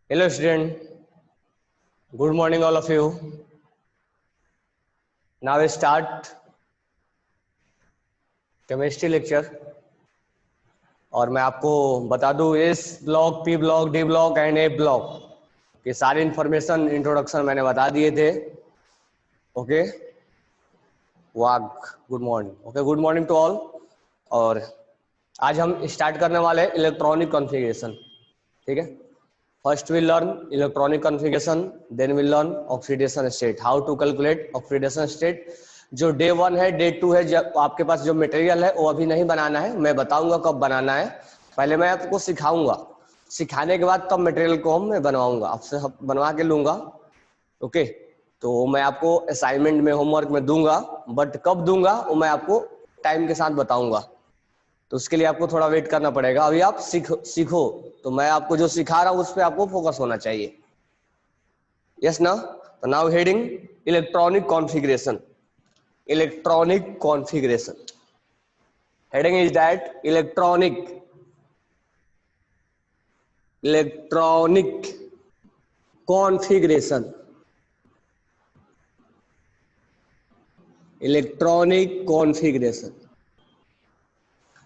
Hello student, good morning all of you. Now we start chemistry lecture और मैं आपको बता दूं S block, P block, D block and A block ये सारी इंफॉर्मेशन इंट्रोडक्शन मैंने बता दिए थे. ओके वाग good morning. Okay good morning to all. और आज हम स्टार्ट करने वाले हैं इलेक्ट्रॉनिक कॉन्फ़िगरेशन. ठीक है, first will learn electronic configuration, then will learn oxidation state, how to calculate oxidation state. जो डे 1 है, डे 2 है, जब आपके पास जो मटेरियल है वो अभी नहीं बनाना है, मैं बताऊंगा कब बनाना है. पहले मैं आपको सिखाऊंगा, सिखाने के बाद तब मटेरियल को मैं बनवाऊंगा, आपसे बनवा के लूंगा. ओके, तो मैं आपको असाइनमेंट में, होमवर्क में दूंगा, बट कब दूंगा वो मैं आपको टाइम के साथ बताऊंगा. तो उसके लिए आपको थोड़ा वेट करना पड़ेगा. अभी आप सीखो तो मैं आपको जो सिखा रहा हूं उस पर आपको फोकस होना चाहिए. यस ना. तो now heading electronic configuration. Electronic configuration heading is that electronic configuration. Electronic configuration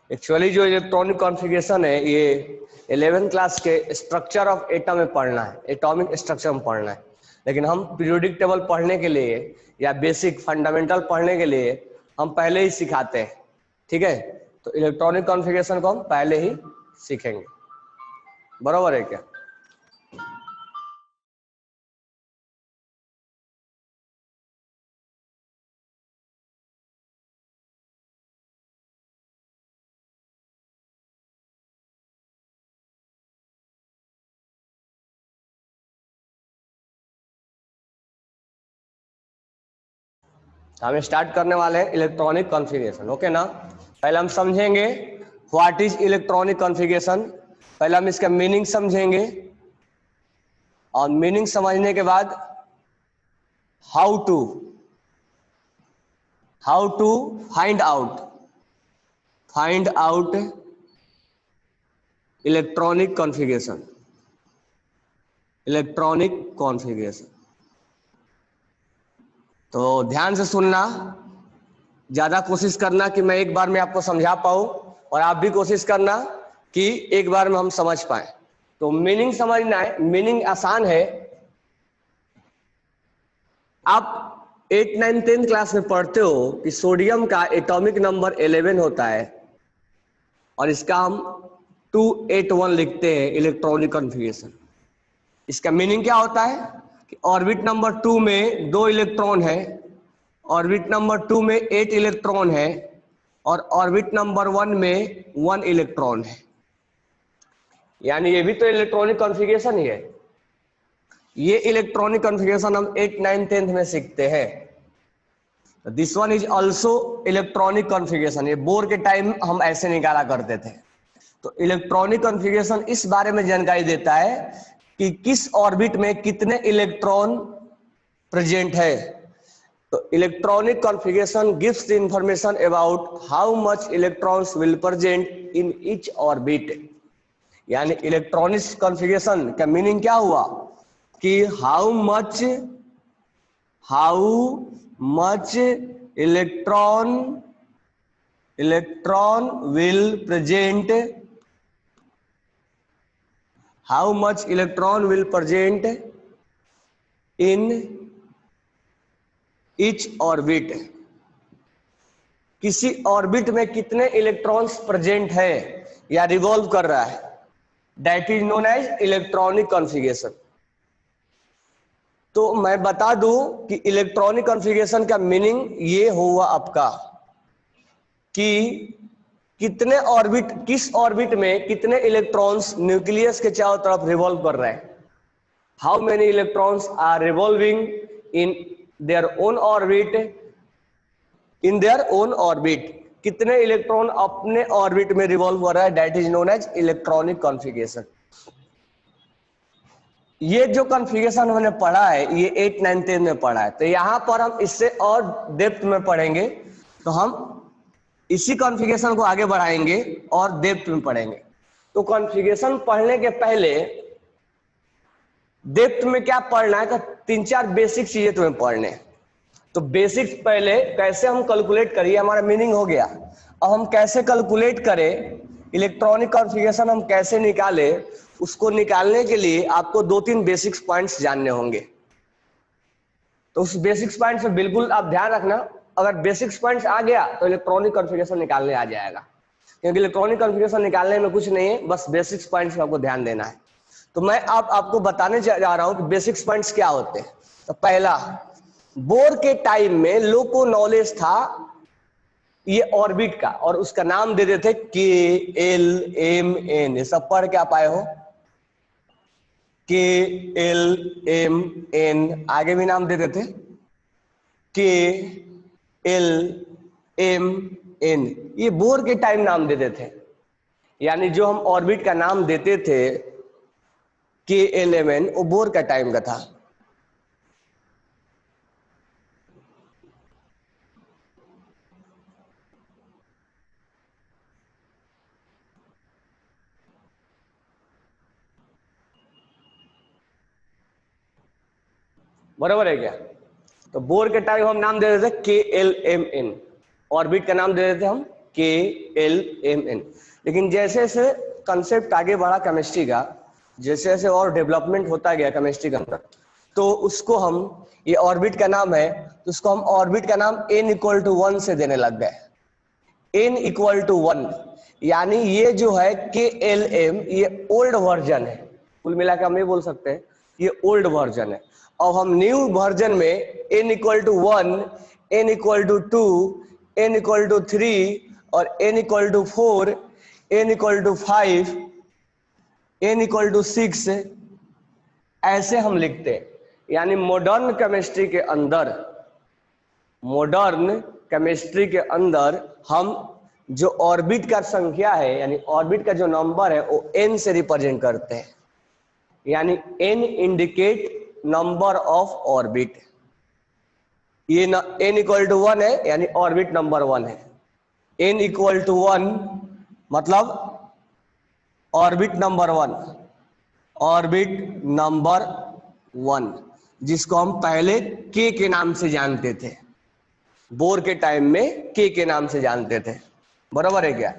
actually जो इलेक्ट्रॉनिक कॉन्फ़िगरेशन है ये 11th क्लास के स्ट्रक्चर ऑफ एटम में पढ़ना है, एटॉमिक स्ट्रक्चर में पढ़ना है. लेकिन हम पीरियोडिक टेबल पढ़ने के लिए या बेसिक फंडामेंटल पढ़ने के लिए हम पहले ही सिखाते हैं. ठीक है, तो इलेक्ट्रॉनिक कॉन्फ़िगरेशन को हम पहले ही सीखेंगे. बराबर है क्या? हम स्टार्ट करने वाले हैं इलेक्ट्रॉनिक कॉन्फ़िगरेशन. ओके ना. पहले हम समझेंगे व्हाट इज इलेक्ट्रॉनिक कॉन्फ़िगरेशन. पहले हम इसका मीनिंग समझेंगे और मीनिंग समझने के बाद how to find out electronic configuration. तो ध्यान से सुनना, ज्यादा कोशिश करना कि मैं एक बार में आपको समझा पाऊं और आप भी कोशिश करना कि एक बार में हम समझ पाए. तो मीनिंग समझना है. मीनिंग आसान है. आप 8, 9, 10 क्लास में पढ़ते हो कि सोडियम का एटॉमिक नंबर 11 होता है और इसका हम 281 लिखते हैं इलेक्ट्रॉनिक कॉन्फ़िगरेशन. इसका मीनिंग क्या होता है कि ऑर्बिट नंबर 2 में 2 इलेक्ट्रॉन है, ऑर्बिट नंबर 2 में 8 इलेक्ट्रॉन है और ऑर्बिट नंबर 1 में 1 इलेक्ट्रॉन है. यानी ये भी तो इलेक्ट्रॉनिक कॉन्फ़िगरेशन ही है. ये इलेक्ट्रॉनिक कॉन्फ़िगरेशन हम 8, 9, 10 में सीखते हैं. This one is also electronic configuration. ये बोर के टाइम हम ऐसे निकाला करते थे. तो इलेक्ट्रॉनिक कॉन्फ़िगरेशन इस बारे में जानकारी देता है कि किस ऑर्बिट में कितने इलेक्ट्रॉन प्रेजेंट है. तो electronic configuration gives the information about how much electrons will present in each orbit. यानी इलेक्ट्रॉनिक कॉन्फ़िगरेशन का मीनिंग क्या हुआ कि how much electron will present, how much electron will present in each orbit. किसी orbit में कितने electrons present है या रिवॉल्व कर रहा है, that is known as electronic configuration. तो मैं बता दूं कि इलेक्ट्रॉनिक कॉन्फ़िगरेशन का मीनिंग ये हुआ आपका कि कितने ऑर्बिट, किस ऑर्बिट में कितने इलेक्ट्रॉन्स न्यूक्लियस के चारों तरफ रिवॉल्व कर रहे हैं. How many electrons are revolving in their own orbit, कितने इलेक्ट्रॉन अपने ऑर्बिट में रिवॉल्व कर रहा है, that is known as electronic configuration. ये जो कॉन्फ़िगरेशन हमने पढ़ा है ये 8, 9, 10 में पढ़ा है. तो यहां पर हम इससे और डेप्थ में पढ़ेंगे. तो हम इसी कॉन्फ़िगरेशन को आगे बढ़ाएंगे और डेप्थ में पढ़ेंगे. तो कॉन्फ़िगरेशन पढ़ने के पहले डेप्थ में क्या पढ़ना है, तो 3-4 बेसिक चीजें तुम्हें पढ़ने हैं। तो बेसिक्स पहले कैसे हम कैलकुलेट करिए, हमारा मीनिंग हो गया। अब हम कैसे कैलकुलेट करें, इलेक्ट्रॉनिक कॉन्फ़िगरेशन हम कैसे निकाले, उसको निकालने के लिए आपको 2-3 बेसिक्स पॉइंट्स जानने होंगे। तो उस बेसिक्स पॉइंट्स में बिल्कुल आप ध्यान रखना, अगर बेसिक्स पॉइंट्स आ गया तो इलेक्ट्रॉनिक कॉन्फ़िगरेशन निकालने आ जाएगा, क्योंकि इलेक्ट्रॉनिक कॉन्फ़िगरेशन निकालने में कुछ नहीं है, बस बेसिक्स पॉइंट्स में आपको ध्यान देना है। तो मैं आपको बताने जा रहा हूं कि बेसिक्स पॉइंट्स क्या होते हैं। तो पहला, बोर के टाइम में लोग को नॉलेज था ये ऑर्बिट का, और उसका नाम दे देते के एल एम एन। ये सब पढ़ के आप आए हो, के एल एम एन, आगे भी नाम दे देते के एल एम एन, ये बोर के टाइम नाम देते थे। यानी जो हम ऑर्बिट का नाम देते थे के एल एम एन, वो बोर का टाइम का था। बराबर है क्या? तो बोर के टाइम हम नाम दे देते के एल एम एन, ऑर्बिट का नाम दे देते हम के एल एम एन। लेकिन जैसे जैसे कंसेप्ट आगे बढ़ा केमिस्ट्री का, जैसे जैसे और डेवलपमेंट होता गया केमिस्ट्री के अंदर, तो उसको हम, ये ऑर्बिट का नाम है, तो उसको हम ऑर्बिट का नाम n=1 से देने लग गए। n=1, यानी ये जो है के एल एम, ये ओल्ड वर्जन है। कुल मिला के हम ये बोल सकते हैं ये ओल्ड वर्जन है। अब हम न्यू वर्जन में n=1, n=2, n=3 और n=4, n=5, n=6 ऐसे हम लिखते हैं। यानी मॉडर्न केमिस्ट्री के अंदर, मॉडर्न केमिस्ट्री के अंदर हम जो ऑर्बिट का संख्या है, यानी ऑर्बिट का जो नंबर है, वो n से रिप्रेजेंट करते हैं। यानी n indicate number of orbit. ये n=1 है, यानी ऑर्बिट नंबर 1 है। n=1 मतलब ऑर्बिट नंबर 1, ऑर्बिट नंबर 1, जिसको हम पहले k के नाम से जानते थे। बोर के टाइम में k के नाम से जानते थे। बराबर है क्या?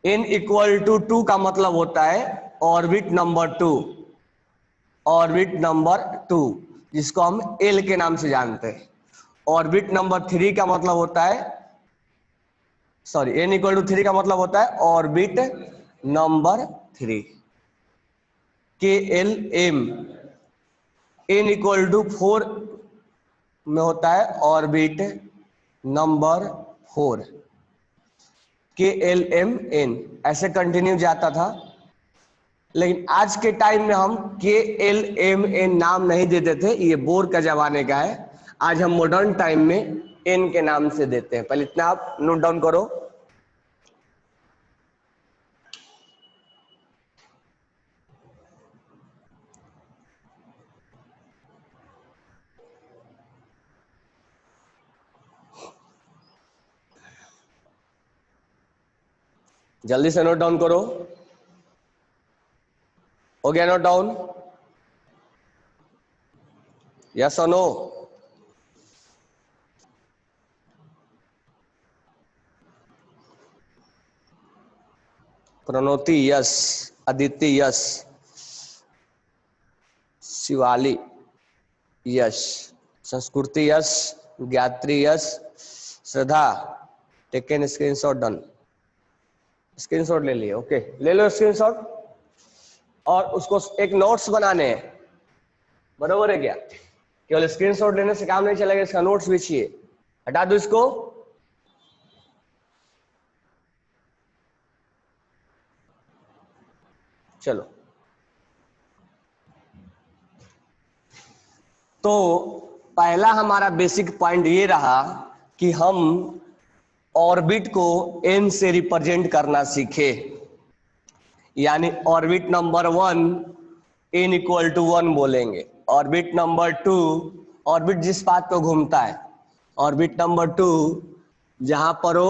n=2 का मतलब होता है ऑर्बिट नंबर 2, ऑर्बिट नंबर 2, जिसको हम l के नाम से जानते हैं। ऑर्बिट नंबर 3 का मतलब होता है, सॉरी, n=3 का मतलब होता है ऑर्बिट नंबर 3, के एल एम। n=4 में होता है ऑर्बिट नंबर 4, के एल एम एन। ऐसे कंटिन्यू जाता था, लेकिन आज के टाइम में हम के एल एम एन नाम नहीं देते थे, ये बोर का जमाने का है। आज हम मॉडर्न टाइम में एन के नाम से देते हैं। पहले इतना आप नोट डाउन करो। जल्दी से नोट डाउन करो। हो गया नोट डाउन? यस और no? Pranoti yes, Aditi yes, Shivali yes, Sanskriti yes, Gayatri yes, Shraddha taken screenshot, done. Screenshot ले लिए, ओके, ले लो स्क्रीनशॉट। और उसको एक नोट्स बनाने हैं। बराबर है क्या? केवल स्क्रीनशॉट लेने से काम नहीं चलेगा, इसका नोट्स भी चाहिए। हटा दो इसको। चलो, तो पहला हमारा बेसिक पॉइंट ये रहा कि हम ऑर्बिट को n से रिप्रेजेंट करना सीखे। यानी ऑर्बिट नंबर 1 n=1 बोलेंगे, ऑर्बिट नंबर 2, ऑर्बिट जिस पाथ पर घूमता है, ऑर्बिट नंबर 2 जहां पर हो,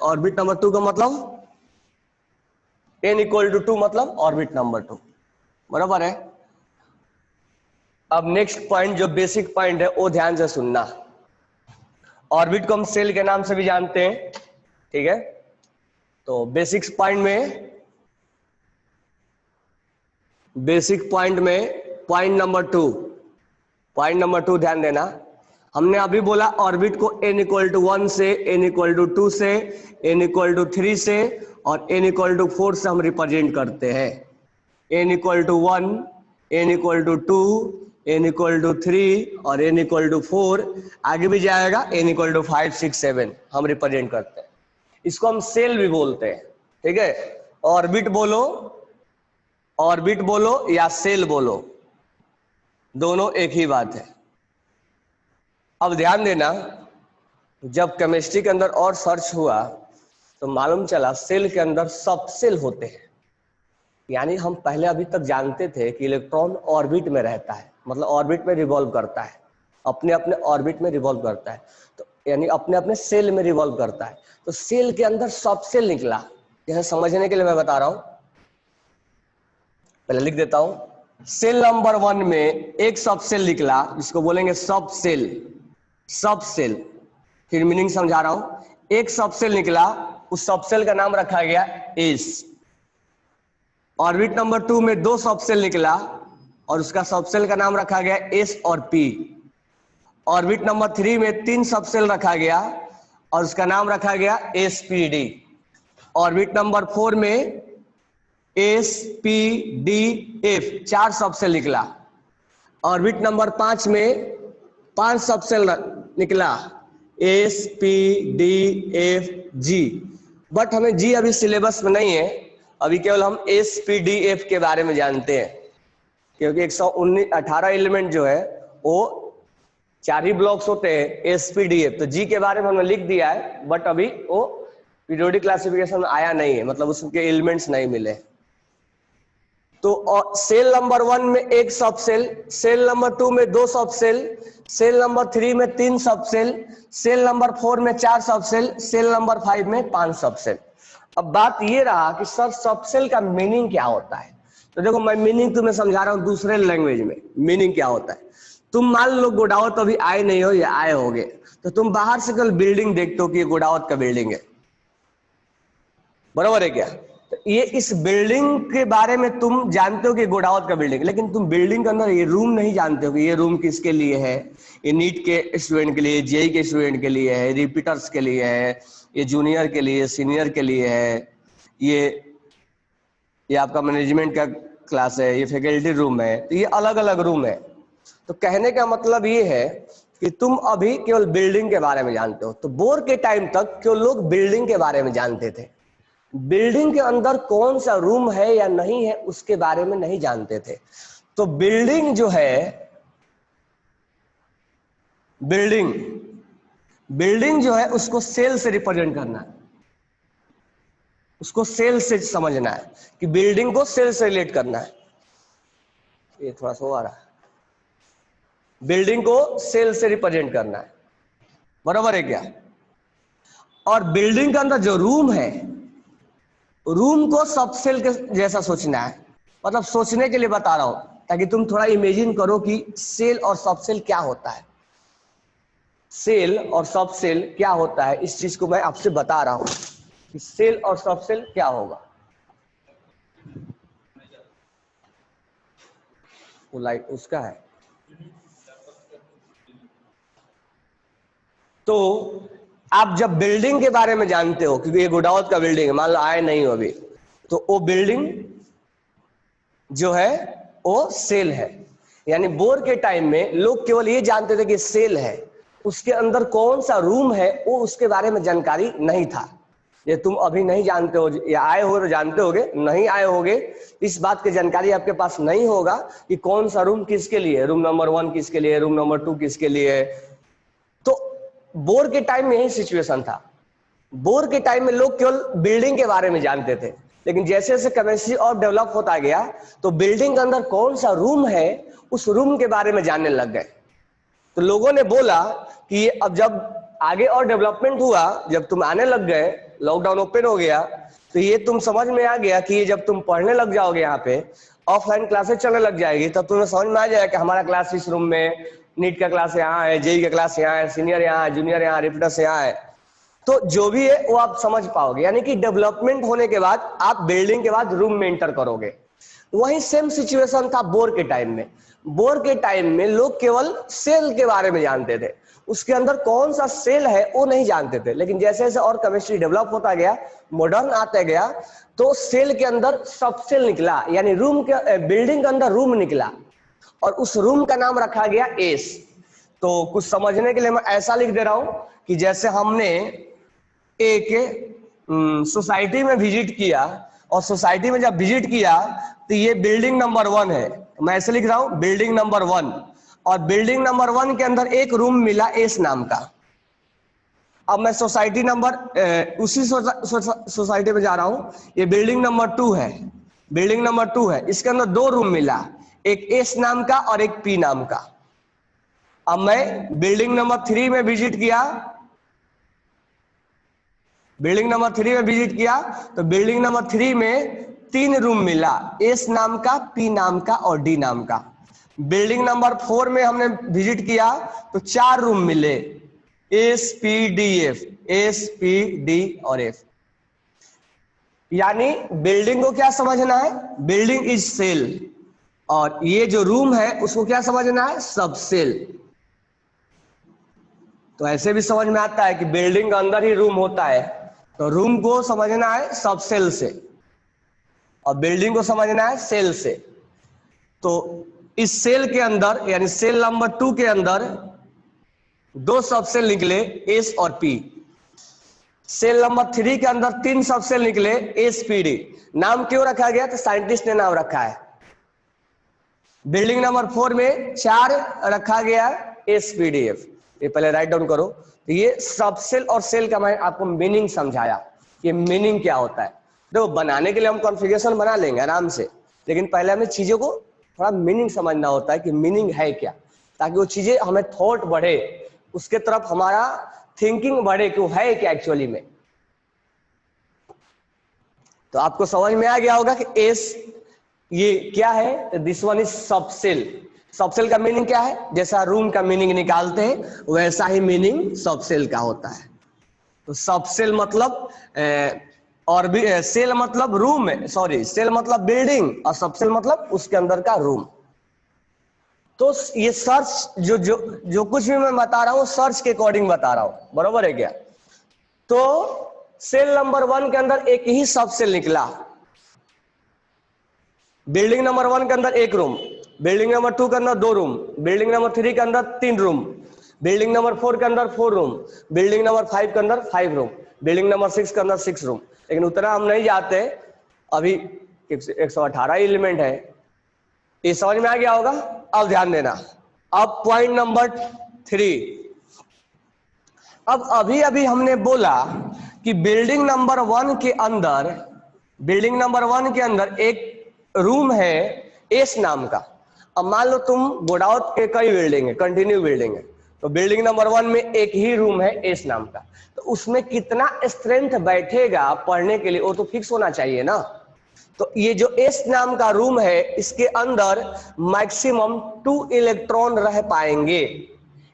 ऑर्बिट नंबर 2 का मतलब n=2 मतलब ऑर्बिट नंबर 2। बराबर है? अब नेक्स्ट पॉइंट जो बेसिक पॉइंट है वो ध्यान से सुनना। ऑर्बिट को हम सेल के नाम से भी जानते हैं, ठीक है। तो बेसिक पॉइंट में पॉइंट नंबर टू ध्यान देना। हमने अभी बोला ऑर्बिट को n=1 से, n=2 से, n=3 से और n=4 से हम रिप्रेजेंट करते हैं। n=1, n=2, n=3 और n=4, आगे भी जाएगा n=5, 6, 7 हम रिप्रेजेंट करते हैं। इसको हम सेल भी बोलते हैं, ठीक है। ऑर्बिट बोलो या सेल बोलो, दोनों एक ही बात है। अब ध्यान देना, जब केमिस्ट्री के अंदर और सर्च हुआ तो मालूम चला सेल के अंदर सब सेल होते हैं। यानी हम पहले अभी तक जानते थे कि इलेक्ट्रॉन ऑर्बिट में रहता है, मतलब ऑर्बिट में रिवॉल्व करता है, अपने अपने ऑर्बिट में रिवॉल्व करता है, तो यानी अपने अपने सेल में रिवॉल्व करता है। तो सेल के अंदर सब सेल निकला। जैसे समझने के लिए मैं बता रहा हूं, पहले लिख देता हूं। सेल नंबर 1 में एक सब सेल निकला जिसको बोलेंगे सब सेल। फिर मीनिंग समझा रहा हूं। एक सब सेल निकला, उस सब सेल का नाम रखा गया एस। ऑर्बिट नंबर 2 में 2 सब सेल निकला और उसका सब सेल का नाम रखा गया एस और पी। ऑर्बिट नंबर 3 में 3 सब सेल रखा गया और उसका नाम रखा गया एसपीडी। ऑर्बिट नंबर 4 में एस पी डी एफ 4 सब सेल निकला। ऑर्बिट नंबर 5 में 5 सब सेल निकला, S P D F G. But हमें जी अभी सिलेबस में नहीं है, अभी केवल हम एस पी डी एफ के बारे में जानते हैं, क्योंकि 118 एलिमेंट जो है वो 4 ही ब्लॉक्स होते हैं एस पी डी एफ। तो जी के बारे में हमने लिख दिया है, बट अभी वो पीरियोडिक क्लासिफिकेशन में आया नहीं है, मतलब उसके एलिमेंट्स नहीं मिले। तो सेल नंबर 1 में एक सब सेल, सेल नंबर 2 में 2 सब सेल, सेल नंबर 3 में 3 सब सेल, सेल नंबर 4 में 4 सब सेल, सेल नंबर 5 में 5 सब सेल। अब बात ये रहा कि सर सब सेल का मीनिंग क्या होता है। तो देखो मैं मीनिंग तुम्हें समझा रहा हूं दूसरे लैंग्वेज में। मीनिंग क्या होता है, तुम मान लो गुड़ावत अभी आए नहीं हो या आए होगे, तो तुम बाहर से कल बिल्डिंग देखते हो कि ये गुड़ावत का बिल्डिंग है, बराबर है क्या। तो ये इस बिल्डिंग के बारे में तुम जानते हो कि गुड़ावत का बिल्डिंग, लेकिन तुम बिल्डिंग के अंदर ये रूम नहीं जानते हो कि ये रूम किसके लिए है। ये नीट के स्टूडेंट के लिए, जेई के स्टूडेंट के लिए है, रिपीटर्स के लिए है, ये जूनियर के लिए, सीनियर के लिए है, ये आपका मैनेजमेंट का क्लास है, ये फैकल्टी रूम है। तो ये अलग अलग रूम है। तो कहने का मतलब ये है कि तुम अभी केवल बिल्डिंग के बारे में जानते हो। तो बोर के टाइम तक केवल लोग बिल्डिंग के बारे में जानते थे, बिल्डिंग के अंदर कौन सा रूम है या नहीं है उसके बारे में नहीं जानते थे। तो बिल्डिंग जो है, बिल्डिंग जो है उसको सेल से रिप्रेजेंट करना है, उसको सेल से समझना है कि बिल्डिंग को सेल से रिलेट करना है। ये थोड़ा सा आ रहा है, बिल्डिंग को सेल से रिप्रेजेंट करना है, बराबर है क्या। और बिल्डिंग के अंदर जो रूम है, रूम को सब सेल के जैसा सोचना है। मतलब सोचने के लिए बता रहा हूं ताकि तुम थोड़ा इमेजिन करो कि सेल और सब सेल क्या होता है। सेल और सब सेल क्या होता है, इस चीज को मैं आपसे बता रहा हूं कि सेल और सब सेल क्या होगा। वो लाइट उसका है। तो आप जब बिल्डिंग के बारे में जानते हो, क्योंकि ये गुड़ावत का बिल्डिंग है, मान लो आए नहीं हो अभी, तो वो बिल्डिंग जो है वो सेल है। यानी बोर के टाइम में लोग केवल ये जानते थे कि सेल है, उसके अंदर कौन सा रूम है वो उसके बारे में जानकारी नहीं था। ये तुम अभी नहीं जानते हो, या आए हो तो जानते होगे, नहीं आए होगे इस बात की जानकारी आपके पास नहीं होगा कि कौन सा रूम किसके लिए, रूम नंबर 1 किसके लिए, रूम नंबर 2 किसके लिए। तो बोर के टाइम में यही सिचुएशन था। बोर के टाइम में लोग केवल बिल्डिंग के बारे में जानते थे, लेकिन जैसे जैसे केमिस्ट्री और डेवलप होता गया तो बिल्डिंग के अंदर कौन सा रूम है उस रूम के बारे में जानने लग गए। तो लोगों ने बोला कि अब जब आगे और डेवलपमेंट हुआ, जब तुम आने लग गए, लॉकडाउन ओपन हो गया, तो ये तुम समझ में आ गया कि जब तुम पढ़ने लग जाओगे यहाँ पे, ऑफलाइन क्लासेस चलने लग जाएगी, तब तुम्हें समझ में आ जाएगा कि हमारा क्लास इस रूम में, नीट का क्लास यहाँ है, जेई का क्लास यहाँ है, सीनियर यहाँ है, जूनियर यहाँ, रिपीटर्स यहाँ है। तो जो भी है वो आप समझ पाओगे। यानी कि डेवलपमेंट होने के बाद आप बिल्डिंग के बाद रूम में एंटर करोगे। वही सेम सिचुएशन था बोर के टाइम में। बोर के टाइम में लोग केवल सेल के बारे में जानते थे, उसके अंदर कौन सा सेल है वो नहीं जानते थे। लेकिन जैसे जैसे और केमिस्ट्री डेवलप होता गया, मॉडर्न आता गया, तो सेल के अंदर सब सेल निकला, यानी रूम के बिल्डिंग के अंदर रूम निकला, और उस रूम का नाम रखा गया एस। तो कुछ समझने के लिए मैं ऐसा लिख दे रहा हूं कि जैसे हमने एक सोसाइटी में विजिट किया, और सोसाइटी में जब विजिट किया तो ये बिल्डिंग नंबर 1 है, मैं ऐसे लिख रहा हूं बिल्डिंग नंबर 1, और बिल्डिंग नंबर 1 के अंदर एक रूम मिला एस नाम का। अब मैं सोसाइटी नंबर उसी सोसाइटी में जा रहा हूं, ये बिल्डिंग नंबर 2 है, बिल्डिंग नंबर 2 है, इसके अंदर 2 रूम मिला, एक एस नाम का और एक पी नाम का। अब मैं बिल्डिंग नंबर 3 में विजिट किया, बिल्डिंग नंबर 3 में विजिट किया, तो बिल्डिंग नंबर 3 में 3 रूम मिला, एस नाम का, पी नाम का और डी नाम का। बिल्डिंग नंबर 4 में हमने विजिट किया तो 4 रूम मिले, S P D F, S P D और एफ। यानी बिल्डिंग को क्या समझना है, बिल्डिंग इज सेल, और ये जो रूम है उसको क्या समझना है, सब सेल। तो ऐसे भी समझ में आता है कि बिल्डिंग के अंदर ही रूम होता है, तो रूम को समझना है सब सेल से, और बिल्डिंग को समझना है सेल से। तो इस सेल के अंदर, यानी सेल नंबर 2 के अंदर 2 सब सेल निकले, एस और पी। सेल नंबर 3 के अंदर 3 सब सेल निकले, एस पी डी। नाम क्यों रखा गया, तो साइंटिस्ट ने नाम रखा है। बिल्डिंग नंबर 4 में 4 रखा गया, एस पी डी एफ। ये पहले राइट डाउन करो। तो ये सब सेल और सेल का मैं आपको मीनिंग समझाया, ये मीनिंग क्या होता है। देखो बनाने के लिए हम कॉन्फ़िगरेशन बना लेंगे आराम से, लेकिन पहले हमें चीजों को थोड़ा मीनिंग समझना होता है कि मीनिंग है क्या, ताकि वो चीजें हमें थॉट बढ़े, उसके तरफ हमारा थिंकिंग बढ़े कि वो है क्या एक्चुअली में। तो आपको समझ में आ गया होगा कि एस ये क्या है, दिस वन इज सब सेल। सब सेल का मीनिंग क्या है, जैसा रूम का मीनिंग निकालते हैं वैसा ही मीनिंग सब सेल का होता है। तो सब सेल मतलब और भी सेल मतलब रूम है, सॉरी सेल मतलब बिल्डिंग, और सब सेल मतलब उसके अंदर का रूम। तो ये सर्च जो जो जो कुछ भी मैं बता रहा हूं सर्च के अकॉर्डिंग बता रहा हूं, बरोबर है क्या। तो सेल नंबर 1 के अंदर एक ही सब सेल निकला, बिल्डिंग नंबर 1 के अंदर 1 रूम, बिल्डिंग नंबर 2 के अंदर 2 रूम, बिल्डिंग नंबर 3 के अंदर 3 रूम, बिल्डिंग नंबर 4 के अंदर 4 रूम, बिल्डिंग नंबर 5 के अंदर 5 रूम, बिल्डिंग नंबर 6 के अंदर 6 रूम। लेकिन उतना हम नहीं जाते, अभी 118 एलिमेंट है, ये समझ में आ गया होगा। अब ध्यान देना, अब पॉइंट नंबर 3। अब अभी अभी हमने बोला कि बिल्डिंग नंबर 1 के अंदर, बिल्डिंग नंबर 1 के अंदर एक रूम है एस नाम का। अब मान लो तुम गोडाउन के कई बिल्डिंग है, कंटिन्यू बिल्डिंग है, तो बिल्डिंग नंबर 1 में एक ही रूम है एस नाम का, तो उसमें कितना स्ट्रेंथ बैठेगा पढ़ने के लिए वो तो फिक्स होना चाहिए ना। तो ये जो एस नाम का रूम है इसके अंदर मैक्सिमम 2 इलेक्ट्रॉन रह पाएंगे।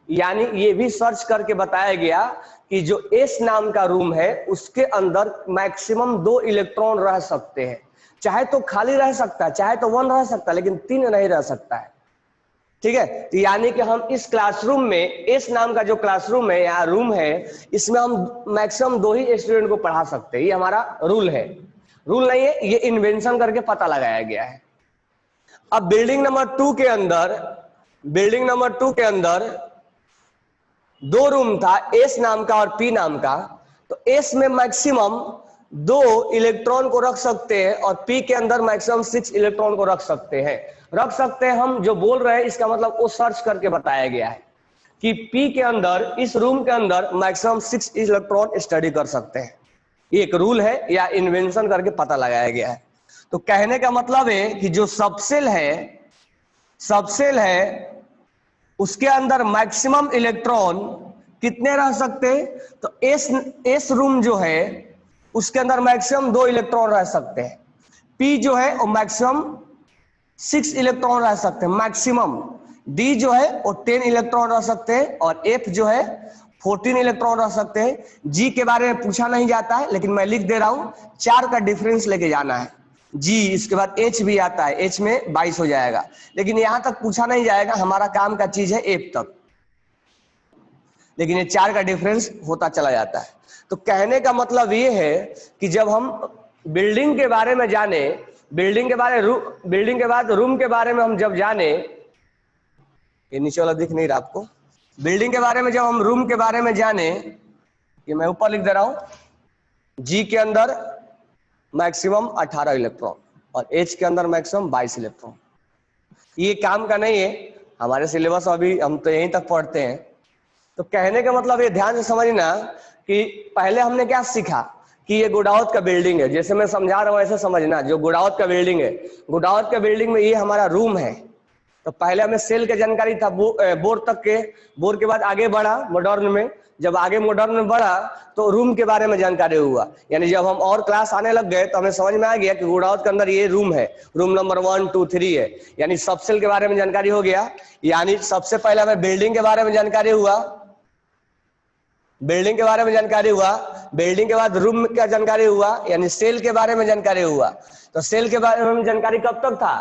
यानी ये भी सर्च करके बताया गया कि जो एस नाम का रूम है उसके अंदर मैक्सिमम 2 इलेक्ट्रॉन रह सकते हैं। चाहे तो खाली रह सकता है, चाहे तो 1 रह सकता है, लेकिन 3 नहीं रह सकता है। ठीक है, तो यानी कि हम इस क्लासरूम में, एस नाम का जो क्लासरूम है या रूम है, इसमें हम मैक्सिमम 2 ही स्टूडेंट को पढ़ा सकते हैं। ये हमारा रूल है, रूल नहीं है, ये इन्वेंशन करके पता लगाया गया है। अब बिल्डिंग नंबर 2 के अंदर, बिल्डिंग नंबर 2 के अंदर 2 रूम था, एस नाम का और पी नाम का। तो एस में मैक्सिमम 2 इलेक्ट्रॉन को रख सकते हैं और पी के अंदर मैक्सिमम 6 इलेक्ट्रॉन को रख सकते हैं। रख सकते हैं, हम जो बोल रहे हैं इसका मतलब वो सर्च करके बताया गया है कि पी के अंदर, इस रूम के अंदर मैक्सिमम 6 इलेक्ट्रॉन स्टडी कर सकते हैं। ये एक रूल है या इन्वेंशन करके पता लगाया गया है। तो कहने का मतलब है कि जो सबसेल है, सबसेल है उसके अंदर मैक्सिमम इलेक्ट्रॉन कितने रह सकते हैं। तो एस रूम जो है उसके अंदर मैक्सिमम 2 इलेक्ट्रॉन रह सकते हैं। पी जो है वो मैक्सिमम 6 इलेक्ट्रॉन रह सकते हैं मैक्सिमम। डी जो है वो 10 इलेक्ट्रॉन रह सकते हैं और एफ जो है 14 इलेक्ट्रॉन रह सकते हैं। जी के बारे में पूछा नहीं जाता है, लेकिन मैं लिख दे रहा हूं, 4 का डिफरेंस लेके जाना है। जी, इसके बाद एच भी आता है, एच में 22 हो जाएगा, लेकिन यहां तक पूछा नहीं जाएगा, हमारा काम का चीज है एफ तक, लेकिन ये 4 का डिफरेंस होता चला जाता है। तो कहने का मतलब ये है कि जब हम बिल्डिंग के बारे में जाने, बिल्डिंग के बाद रूम के बारे में हम जब जाने, ये नीचे वाला दिख नहीं रहा आपको, बिल्डिंग के बारे में जब हम रूम के बारे में जाने, ये मैं ऊपर लिख दे रहा हूं, जी के अंदर मैक्सिमम 18 इलेक्ट्रॉन और एच के अंदर मैक्सिमम 22 इलेक्ट्रॉन। ये काम का नहीं है, हमारे सिलेबस अभी हम तो यहीं तक पढ़ते हैं। तो कहने का मतलब ये ध्यान से समझना कि पहले हमने क्या सीखा कि ये गुड़ावत का बिल्डिंग है, जैसे मैं समझा रहा हूं ऐसे समझना। जो गुड़ावत का बिल्डिंग है, गुड़ावत का बिल्डिंग में ये हमारा रूम है। तो पहले हमें सेल की जानकारी था, बोर्ड तक के, बोर्ड के बाद आगे बढ़ा मॉडर्न में, जब आगे मॉडर्न में बढ़ा तो रूम के बारे में जानकारी हुआ। यानी जब हम और क्लास आने लग गए तो हमें समझ में आ गया कि गुड़ावत के अंदर ये रूम है, रूम नंबर 1 2 3 है, यानी सबसेल के बारे में जानकारी हो गया। यानी सबसे पहले हमें बिल्डिंग के बारे में जानकारी हुआ, बिल्डिंग के बारे में जानकारी हुआ, बिल्डिंग के बाद रूम का जानकारी हुआ, यानी सेल के बारे में जानकारी हुआ। तो सेल के बारे में जानकारी कब तक था?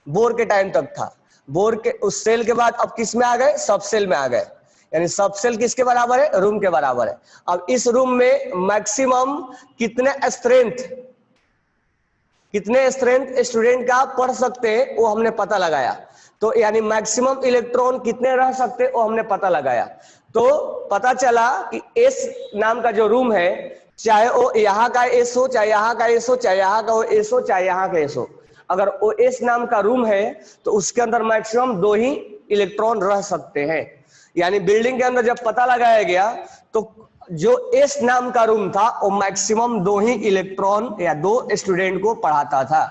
बोर के टाइम तक था। बोर के उस सेल के बाद अब किस में आ गए? सब सेल में आ गए, यानी सब सेल किसके बराबर है? रूम के बराबर है। अब इस रूम में मैक्सिमम कितने स्ट्रेंथ स्टूडेंट का पढ़ सकते हैं वो हमने पता लगाया। तो यानी मैक्सिमम इलेक्ट्रॉन कितने रह सकते हैं वो हमने पता लगाया। तो पता चला कि एस नाम का जो रूम है, चाहे वो यहाँ का एस हो, चाहे यहाँ का एस हो, चाहे यहाँ का एस हो, चाहे यहाँ का एस हो, अगर ओ एस नाम का रूम है तो उसके अंदर मैक्सिमम 2 ही इलेक्ट्रॉन रह सकते हैं। यानी बिल्डिंग के अंदर जब पता लगाया गया तो जो एस नाम का रूम था वो मैक्सिमम 2 ही इलेक्ट्रॉन या 2 स्टूडेंट को पढ़ाता था।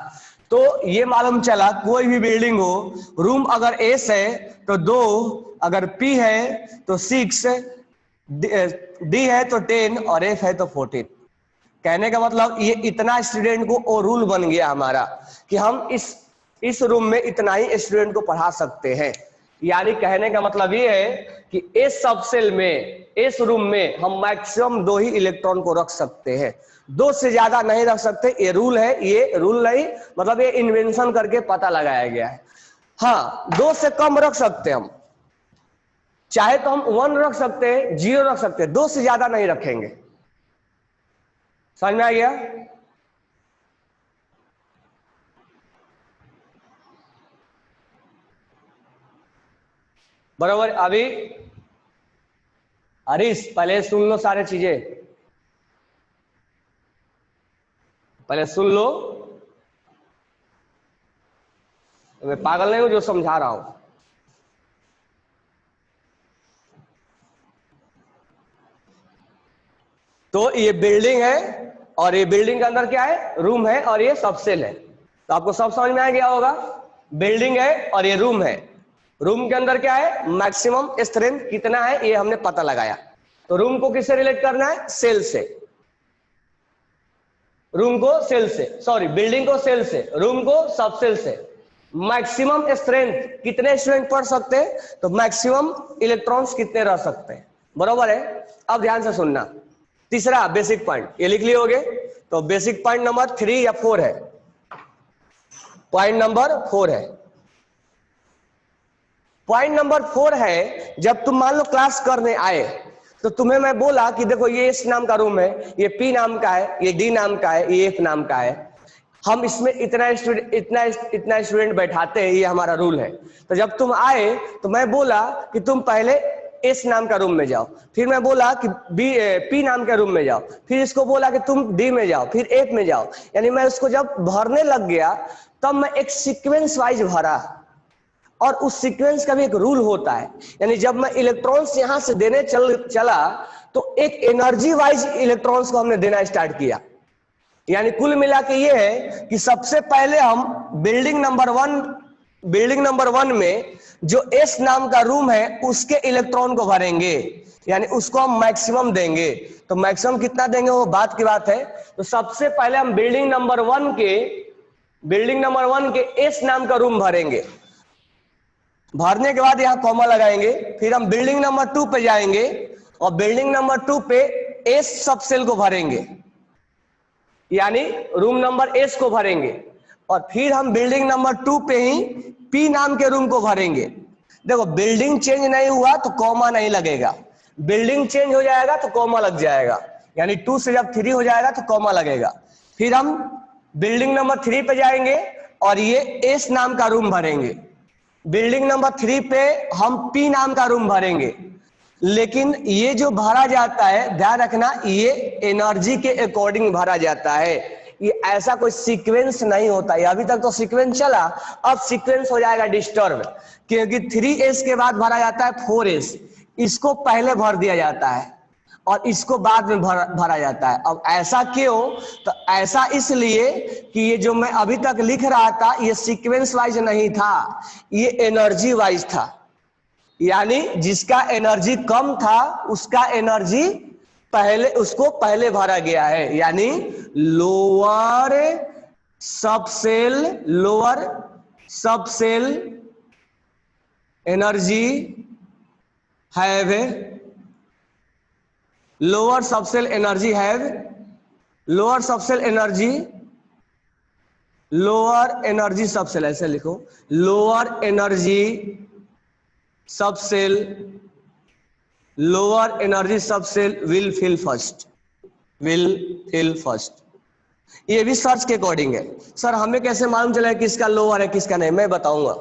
तो ये मालूम चला कोई भी बिल्डिंग हो, रूम अगर एस है तो 2, अगर पी है तो 6, डी है तो 10 और एफ है तो 14। कहने का मतलब ये इतना स्टूडेंट को और रूल बन गया हमारा कि हम इस रूम में इतना ही स्टूडेंट को पढ़ा सकते हैं। यानी कहने का मतलब ये है कि इस सबसेल में, इस रूम में हम मैक्सिमम 2 ही इलेक्ट्रॉन को रख सकते हैं, 2 से ज्यादा नहीं रख सकते। ये रूल है, ये रूल नहीं मतलब ये इन्वेंशन करके पता लगाया गया है। हाँ, 2 से कम रख सकते हैं हम, चाहे तो हम 1 रख सकते हैं, 0 रख सकते हैं, 2 से ज्यादा नहीं रखेंगे। समझ में आ गया? बराबर। अभी हरीश पहले सुन लो, सारे चीजें पहले सुन लो, मैं पागल नहीं हूं जो समझा रहा हूं। तो ये बिल्डिंग है और ये बिल्डिंग के अंदर क्या है? रूम है और ये सबसेल है। तो आपको सब समझ में आ गया होगा, बिल्डिंग है और ये रूम है। रूम के अंदर क्या है? मैक्सिमम स्ट्रेंथ कितना है ये हमने पता लगाया। तो रूम को किससे रिलेट करना है? सेल से। रूम को सेल से, सॉरी बिल्डिंग को सेल से, रूम को सबसेल से। मैक्सिमम स्ट्रेंथ कितने स्टूडेंट पढ़ सकते हैं? तो मैक्सिमम इलेक्ट्रॉन्स कितने रह सकते हैं। बराबर है? अब ध्यान से सुनना, तीसरा बेसिक पॉइंट ये लिख लिए होगे। तो बेसिक पॉइंट नंबर 3 या 4 है, पॉइंट नंबर 4 है। पॉइंट नंबर 4 है, जब तुम मान लो क्लास करने आए तो तुम्हें मैं बोला कि देखो ये एस नाम का रूम है, ये पी नाम का है, ये डी नाम का है, ये एफ नाम का है, हम इसमें इतना स्टूडेंट बैठाते हैं, ये हमारा रूल है। तो जब तुम आए तो मैं बोला कि तुम पहले एस नाम का रूम में जाओ, फिर मैं बोला कि पी नाम के रूम में जाओ, फिर इसको बोला कि तुम डी में जाओ, फिर एफ में जाओ। यानी मैं उसको जब भरने लग गया तब मैं एक सीक्वेंस वाइज भरा, और उस सीक्वेंस का भी एक रूल होता है। यानी जब मैं इलेक्ट्रॉन्स यहां से देने चला तो एक एनर्जी वाइज इलेक्ट्रॉन्स को हमने देना स्टार्ट किया। यानी कुल मिला के ये है कि सबसे पहले हम बिल्डिंग नंबर 1 बिल्डिंग नंबर 1 में जो एस नाम का रूम है उसके इलेक्ट्रॉन को भरेंगे, यानी उसको हम मैक्सिमम देंगे। तो मैक्सिमम कितना देंगे वो बात की बात है। तो सबसे पहले हम बिल्डिंग नंबर 1 के एस नाम का रूम भरेंगे। भरने के बाद यहां कॉमा लगाएंगे। फिर हम बिल्डिंग नंबर 2 पे जाएंगे और बिल्डिंग नंबर 2 पे एस सब सेल को भरेंगे, यानी रूम नंबर एस को भरेंगे। और फिर हम बिल्डिंग नंबर 2 पे ही पी नाम के रूम को भरेंगे। देखो बिल्डिंग चेंज नहीं हुआ तो कॉमा नहीं लगेगा, बिल्डिंग चेंज हो जाएगा तो कॉमा लग जाएगा, यानी 2 से जब 3 हो जाएगा तो कॉमा लगेगा। फिर हम बिल्डिंग नंबर 3 पे जाएंगे और ये एस नाम का रूम भरेंगे। बिल्डिंग नंबर 3 पे हम पी नाम का रूम भरेंगे। लेकिन ये जो भरा जाता है, ध्यान रखना, ये एनर्जी के अकॉर्डिंग भरा जाता है, ये ऐसा कोई सीक्वेंस नहीं होता है। अभी तक तो सीक्वेंस चला, अब सीक्वेंस हो जाएगा डिस्टर्ब, क्योंकि 3s के बाद भरा जाता है 4s, इसको पहले भर दिया जाता है और इसको बाद में भरा जाता है। अब ऐसा क्यों? तो ऐसा इसलिए कि ये जो मैं अभी तक लिख रहा था ये सीक्वेंस वाइज नहीं था, ये एनर्जी वाइज था, यानी जिसका एनर्जी कम था उसका एनर्जी उसको पहले भरा गया है, यानी lower subshell energy have lower subshell energy, ऐसे लिखो, lower energy subshell will fill first. ये भी सर्च के अकॉर्डिंग है। सर हमें कैसे मालूम चला किसका लोअर है किसका नहीं? मैं बताऊंगा,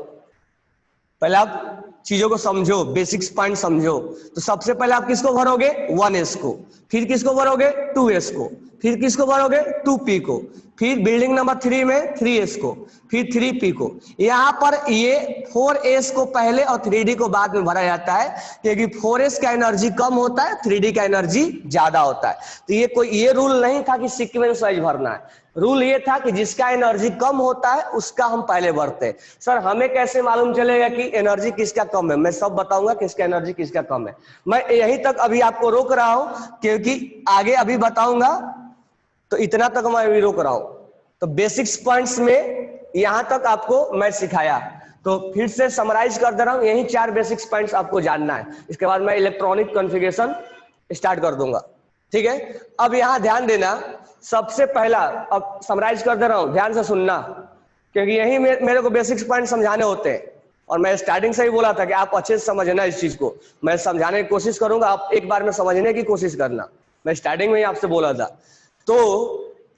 पहले आप चीजों को समझो, बेसिक्स पॉइंट समझो। तो सबसे पहले आप किसको भरोगे? 1s को, फिर किसको भरोगे? 2s को, फिर किसको भरोगे? 2p को, फिर बिल्डिंग नंबर 3 में 3s को, फिर 3p को। यहां पर ये 4s को पहले और 3d को बाद में भरा जाता है, क्योंकि 4s का एनर्जी कम होता है, 3d का एनर्जी ज्यादा होता है। तो ये रूल नहीं था कि सीक्वेंस वाइज भरना है, रूल ये था कि जिसका एनर्जी कम होता है उसका हम पहले भरते हैं। सर हमें कैसे मालूम चलेगा कि एनर्जी किसका कम है? मैं सब बताऊंगा किसका एनर्जी किसका कम है। मैं यहीं तक अभी आपको रोक रहा हूं, क्योंकि आगे अभी बताऊंगा, तो इतना तक मैं अभी रोक रहा हूं। तो बेसिक्स पॉइंट्स में यहां तक आपको मैं सिखाया, तो फिर से समराइज कर दे रहा हूं, यही 4 बेसिक्स पॉइंट्स आपको जानना है। इसके बाद मैं इलेक्ट्रॉनिक कॉन्फ़िगरेशन स्टार्ट कर दूंगा, ठीक है? अब यहां ध्यान देना, सबसे पहला, अब समराइज कर दे रहा हूं, ध्यान से सुनना, क्योंकि यही मेरे को बेसिक्स पॉइंट समझाने होते हैं। और मैं स्टार्टिंग से ही बोला था कि आप अच्छे से समझना इस चीज को, मैं समझाने की कोशिश करूंगा, आप एक बार में समझने की कोशिश करना। मैं स्टार्टिंग में ही आपसे बोला था। तो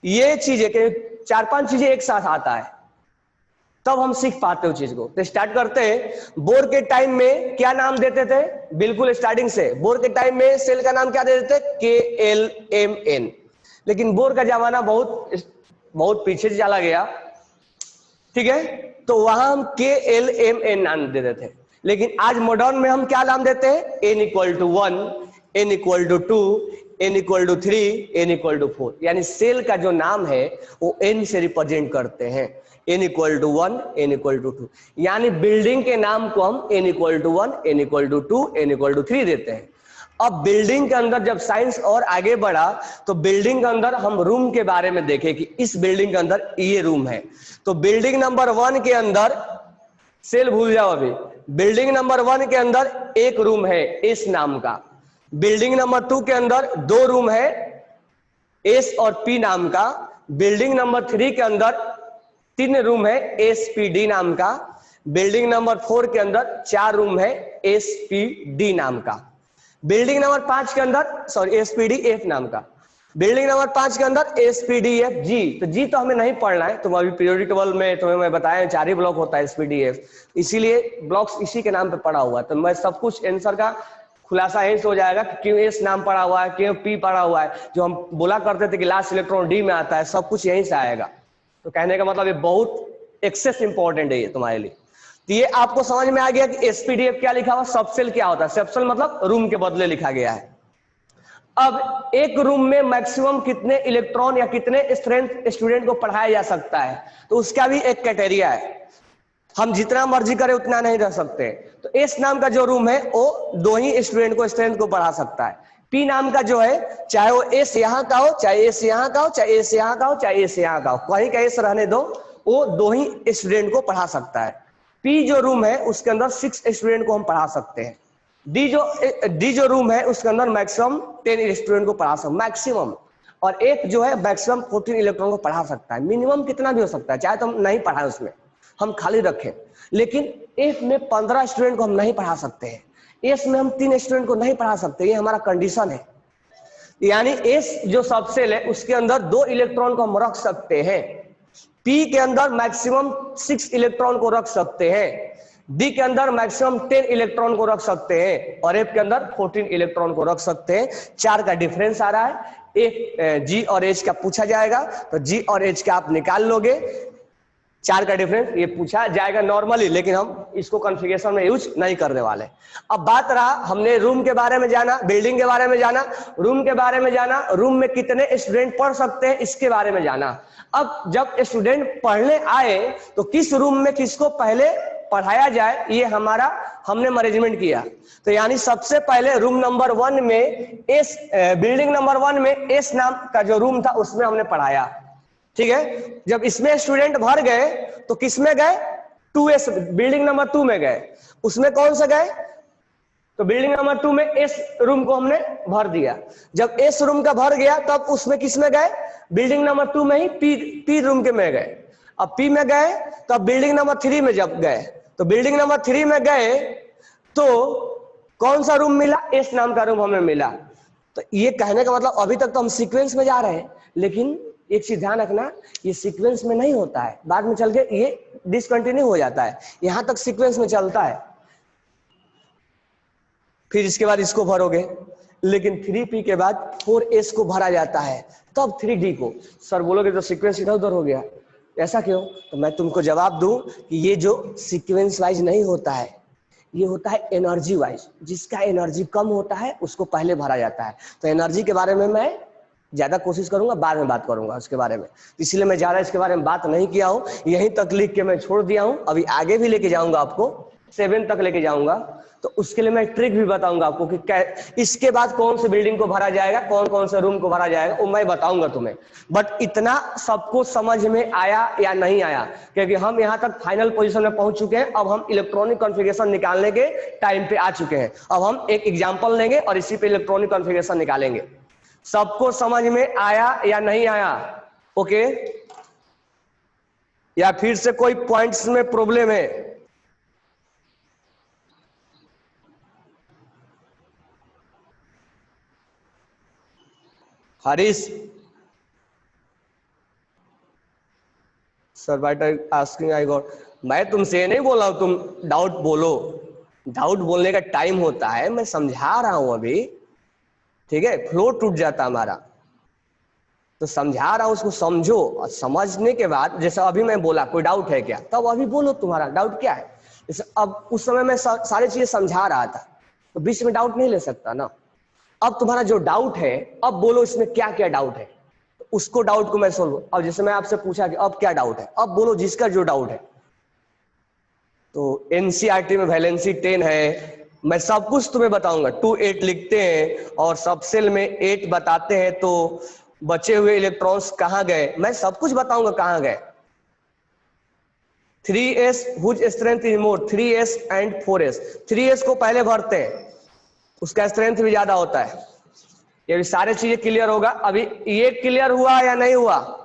ये चीजें कि 4-5 चीजें एक साथ आता है तब हम सीख पाते हो चीज को। तो स्टार्ट करते हैं। बोर के टाइम में क्या नाम देते थे? बिल्कुल स्टार्टिंग से बोर के टाइम में सेल का नाम क्या देते थे? KLMN। लेकिन बोर का जमाना बहुत पीछे चला गया, ठीक है? तो वहां हम KLMN नाम देते थे। लेकिन आज मॉडर्न में हम क्या नाम देते हैं? N=1, N=2, N=3, N=4। यानी सेल का जो नाम है वो N से रिप्रेजेंट करते हैं। N=1, N=2, यानी बिल्डिंग के नाम को हम N=1, N=2, N=3 देते हैं। अब बिल्डिंग के अंदर जब साइंस और आगे बढ़ा तो बिल्डिंग के अंदर हम रूम के बारे में देखें कि इस बिल्डिंग के अंदर ये रूम है। तो बिल्डिंग नंबर 1 के अंदर, सेल भूल जाओ अभी, बिल्डिंग नंबर 1 के अंदर एक रूम है एस नाम का। बिल्डिंग नंबर 2 के अंदर 2 रूम है एस और पी नाम का। बिल्डिंग नंबर 3 के अंदर 3 रूम है SPD नाम का। बिल्डिंग नंबर 4 के अंदर 4 रूम है SPD नाम का। बिल्डिंग नंबर 5 के अंदर, सॉरी, SPDF नाम का। बिल्डिंग नंबर 5 के अंदर SPDFG। तो जी तो हमें नहीं पढ़ना है, तुम अभी पीरियोडिक टेबल में तुम्हें मैं बताया 4 ही ब्लॉक होता है SPDF, इसीलिए ब्लॉक्स इसी के नाम पे पढ़ा हुआ है। तो मैं सब कुछ आंसर का खुलासा यही से हो जाएगा कि क्यों एस नाम पड़ा हुआ है, क्यों पी पड़ा हुआ है। जो हम बोला करते थे कि लास्ट इलेक्ट्रॉन डी में आता है, सब कुछ यहीं से आएगा। तो कहने का मतलब ये बहुत एक्सेस इंपॉर्टेंट है ये तुम्हारे लिए। तो ये आपको समझ में आ गया कि एसपीडीएफ क्या लिखा हुआ, सबसेल क्या होता है। सबसेल मतलब रूम के बदले लिखा गया है। अब एक रूम में मैक्सिमम कितने इलेक्ट्रॉन या कितने स्ट्रेंथ स्टूडेंट को पढ़ाया जा सकता है, तो उसका भी एक क्राइटेरिया है। हम जितना मर्जी करें उतना नहीं रह सकते। तो एस नाम का जो रूम है वो 2 ही स्टूडेंट को स्ट्रेंथ को बढ़ा सकता है। पी नाम का जो है, चाहे वो एस यहाँ का हो, चाहे एस यहाँ का हो, चाहे एस यहाँ का हो, चाहे एस यहाँ का हो, कहीं का एस रहने दो, वो 2 ही स्टूडेंट को पढ़ा सकता है। पी जो रूम है उसके अंदर 6 स्टूडेंट को हम पढ़ा सकते हैं। डी जो रूम है उसके अंदर मैक्सिमम 10 स्टूडेंट को पढ़ा सकते मैक्सिमम। और एक जो है मैक्सिमम 14 इलेक्ट्रॉन को पढ़ा सकता है। मिनिमम कितना भी हो सकता है, चाहे तो हम नहीं पढ़ाए उसमें, हम खाली रखें। लेकिन एफ में 15 स्टूडेंट को हम नहीं पढ़ा सकते हैं। एस में हम 3 स्टूडेंट को नहीं पढ़ा सकते, ये हमारा कंडीशन है। यानी एस जो सबसेल है उसके अंदर 2 इलेक्ट्रॉन को हम रख सकते हैं। पी के अंदर मैक्सिमम 6 इलेक्ट्रॉन को रख सकते हैं। डी के अंदर मैक्सिमम 10 इलेक्ट्रॉन को रख सकते हैं। और एफ के अंदर 14 इलेक्ट्रॉन को रख सकते हैं। 4 का डिफरेंस आ रहा है। एक जी और एच का पूछा जाएगा तो जी और एच का आप निकाल लोगे। 4 का डिफरेंस ये पूछा जाएगा नॉर्मली, लेकिन हम इसको कॉन्फ़िगरेशन में यूज नहीं करने वाले। अब बात रहा, हमने रूम के बारे में जाना, बिल्डिंग के बारे में जाना, रूम के बारे में जाना, रूम में कितने स्टूडेंट पढ़ सकते हैं इसके बारे में जाना। अब जब स्टूडेंट पढ़ने आए तो किस रूम में किसको पहले पढ़ाया जाए, ये हमारा हमने मैनेजमेंट किया। तो यानी सबसे पहले रूम नंबर 1 में एस, बिल्डिंग नंबर 1 में एस नाम का जो रूम था उसमें हमने पढ़ाया। ठीक है, जब इसमें स्टूडेंट भर गए तो किस में गए, 2S बिल्डिंग नंबर 2 में गए। उसमें कौन सा गए, तो बिल्डिंग नंबर 2 में एस रूम को हमने भर दिया। जब एस रूम का भर गया तब उसमें किस में गए, बिल्डिंग नंबर 2 में ही पी रूम के में गए। अब पी में गए तो अब बिल्डिंग नंबर 3 में जब गए तो बिल्डिंग नंबर 3 में गए तो कौन सा रूम मिला, एस नाम का रूम हमें मिला। तो ये कहने का मतलब अभी तक तो हम सीक्वेंस में जा रहे हैं, लेकिन एक चीज ध्यान रखना, ये सीक्वेंस में नहीं होता है, बाद में चल के ये डिसकंटिन्यू हो जाता है। यहां तक सीक्वेंस में चलता है, फिर इसके बाद इसको भरोगे, लेकिन 3P के बाद 4S को भरा जाता है, तब 3D को। सर बोलोगे तो सीक्वेंस इधर उधर हो गया, ऐसा क्यों? तो मैं तुमको जवाब दूं कि ये जो सीक्वेंस वाइज नहीं होता है, ये होता है एनर्जी वाइज। जिसका एनर्जी कम होता है उसको पहले भरा जाता है। तो एनर्जी के बारे में मैं ज्यादा कोशिश करूंगा, बाद में बात करूंगा उसके बारे में, इसलिए मैं ज्यादा इसके बारे में बात नहीं किया हूं, यहीं तक लिख के मैं छोड़ दिया हूं। अभी आगे भी लेके जाऊंगा आपको, 7 तक लेके जाऊंगा, तो उसके लिए मैं ट्रिक भी बताऊंगा आपको कि इसके बाद कौन से बिल्डिंग को भरा जाएगा, कौन कौन से रूम को भरा जाएगा, वो मैं बताऊंगा तुम्हें। बट इतना सबको समझ में आया या नहीं आया, क्योंकि हम यहाँ तक फाइनल पोजीशन में पहुंच चुके हैं। अब हम इलेक्ट्रॉनिक कॉन्फ़िगरेशन निकालने के टाइम पे आ चुके हैं। अब हम एक एग्जाम्पल लेंगे और इसी पे इलेक्ट्रॉनिक कॉन्फ़िगरेशन निकालेंगे। सबको समझ में आया या नहीं आया? ओके, या फिर से कोई पॉइंट्स में प्रॉब्लम है? Harish sir bite asking I got, मैं तुमसे ये नहीं बोल रहा हूं तुम डाउट बोलो, डाउट बोलने का टाइम होता है, मैं समझा रहा हूं अभी। ठीक है, फ्लो टूट जाता हमारा, तो समझा रहा हूं, उसको समझो। और समझने के बाद जैसे अभी मैं बोला कोई डाउट है क्या, तब अभी बोलो तुम्हारा डाउट क्या है। जैसे अब उस समय मैं सारी चीजें समझा रहा था, तो बीच में डाउट नहीं ले सकता ना। अब तुम्हारा जो डाउट है, अब बोलो इसमें क्या क्या डाउट है, उसको डाउट को मैं सोल्व। अब जैसे मैं आपसे पूछा कि अब क्या डाउट है, अब बोलो जिसका जो डाउट है। तो एनसीईआरटी में वैलेंसी 10 है, मैं सब कुछ तुम्हें बताऊंगा। 2 8 लिखते हैं और सबसेल में 8 बताते हैं, तो बचे हुए इलेक्ट्रॉन्स कहां गए, मैं सब कुछ बताऊंगा कहां गए। 3s whose strength is more, 3s and 4s। 3s को पहले भरते हैं, उसका स्ट्रेंथ भी ज्यादा होता है। ये भी सारे चीजें क्लियर होगा। अभी ये क्लियर हुआ या नहीं हुआ?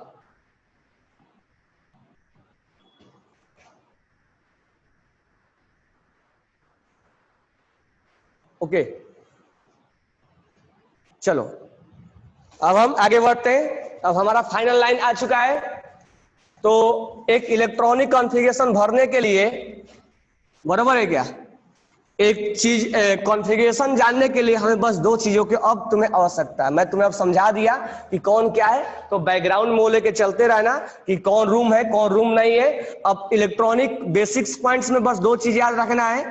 ओके, चलो अब हम आगे बढ़ते हैं। अब हमारा फाइनल लाइन आ चुका है। तो एक इलेक्ट्रॉनिक कॉन्फ़िगरेशन भरने के लिए, बराबर है क्या, एक चीज कॉन्फ़िगरेशन जानने के लिए हमें बस 2 चीजों की अब तुम्हें आवश्यकता है। मैं तुम्हें अब समझा दिया कि कौन क्या है, तो बैकग्राउंड में लेके चलते रहना कि कौन रूम है कौन रूम नहीं है। अब इलेक्ट्रॉनिक बेसिक्स पॉइंट्स में बस 2 चीज याद रखना है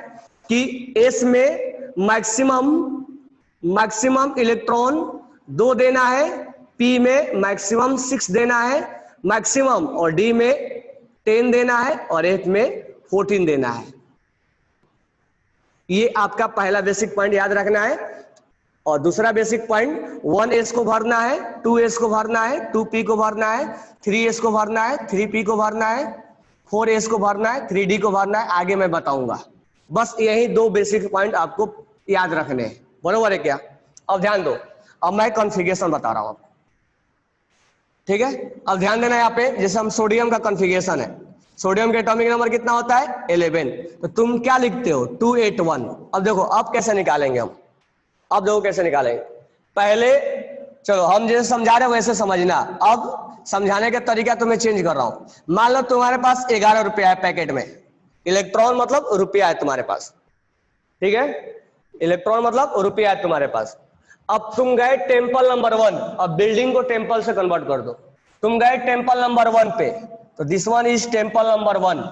कि एस में मैक्सिमम इलेक्ट्रॉन 2 देना है, पी में मैक्सिमम 6 देना है मैक्सिमम, और डी में 10 देना है, और एफ में 14 देना है। ये आपका पहला बेसिक पॉइंट याद रखना है। और दूसरा बेसिक पॉइंट 1s को भरना है, 2s को भरना है, 2p को भरना है, 3s को भरना है, 3p को भरना है, 4s को भरना है, 3d को भरना है। आगे मैं बताऊंगा। बस यही 2 बेसिक पॉइंट आपको याद रखने हैं। बरोबर है क्या? अब ध्यान दो, अब मैं कॉन्फ़िगरेशन बता रहा हूं आपको, ठीक है? अब ध्यान देना यहाँ पे, जैसे हम सोडियम का कॉन्फ़िगरेशन है, सोडियम का एटॉमिक नंबर कितना होता है? 11। तो तुम क्या लिखते हो? 281। अब देखो अब कैसे निकालेंगे हम, अब देखो कैसे निकालेंगे। पहले चलो हम जैसे समझा रहे वैसे समझना, अब समझाने का तरीका तो मैं चेंज कर रहा हूं। मान लो तुम्हारे पास 11 रुपया है पैकेट में, इलेक्ट्रॉन मतलब रुपया है तुम्हारे पास, ठीक है? इलेक्ट्रॉन मतलब रुपया है तुम्हारे पास। अब तुम गए टेम्पल नंबर 1, अब बिल्डिंग को टेम्पल से कन्वर्ट कर दो। तुम गए टेम्पल नंबर 1 पे, तो this one is temple number 1।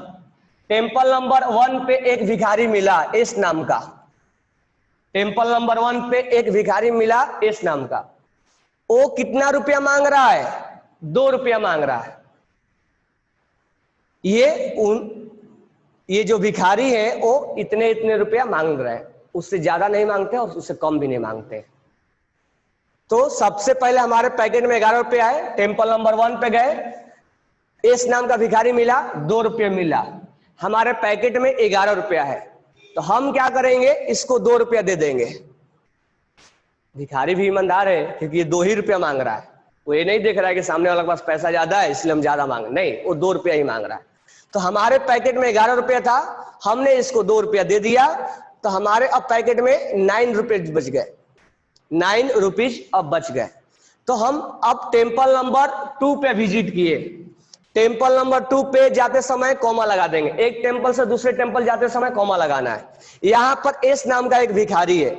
Temple number 1 पे एक भिखारी मिला एस नाम का, टेम्पल नंबर 1 पे एक भिखारी मिला एस नाम का। वो कितना रुपया मांग रहा है? 2 रुपया मांग रहा है। ये जो भिखारी है वो इतने इतने रुपया मांग रहे हैं, उससे ज्यादा नहीं मांगते और उससे कम भी नहीं मांगते। तो सबसे पहले हमारे पैकेट में 11 रुपया है, टेम्पल नंबर 1 पे गए, एस नाम का भिखारी मिला, 2 रुपये मिला, हमारे पैकेट में 11 रुपया है। तो हम क्या करेंगे? इसको 2 रुपया दे देंगे। भिखारी भी ईमानदार है क्योंकि ये 2 ही रुपया मांग रहा है, वो ये नहीं देख रहा है कि सामने वाले के पास पैसा ज्यादा है इसलिए हम ज्यादा मांग, नहीं, वो 2 रुपया ही मांग रहा है। तो हमारे पैकेट में 11 रुपया था, हमने इसको 2 रुपया दे दिया, तो हमारे अब पैकेट में 9 रुपये बच गए, 9 रुपीज अब बच गए। तो हम अब टेम्पल नंबर 2 पे विजिट किए। टेम्पल नंबर 2 पे जाते समय कॉमा लगा देंगे, एक टेम्पल से दूसरे टेम्पल जाते समय कॉमा लगाना है। यहां पर एस नाम का एक भिखारी है,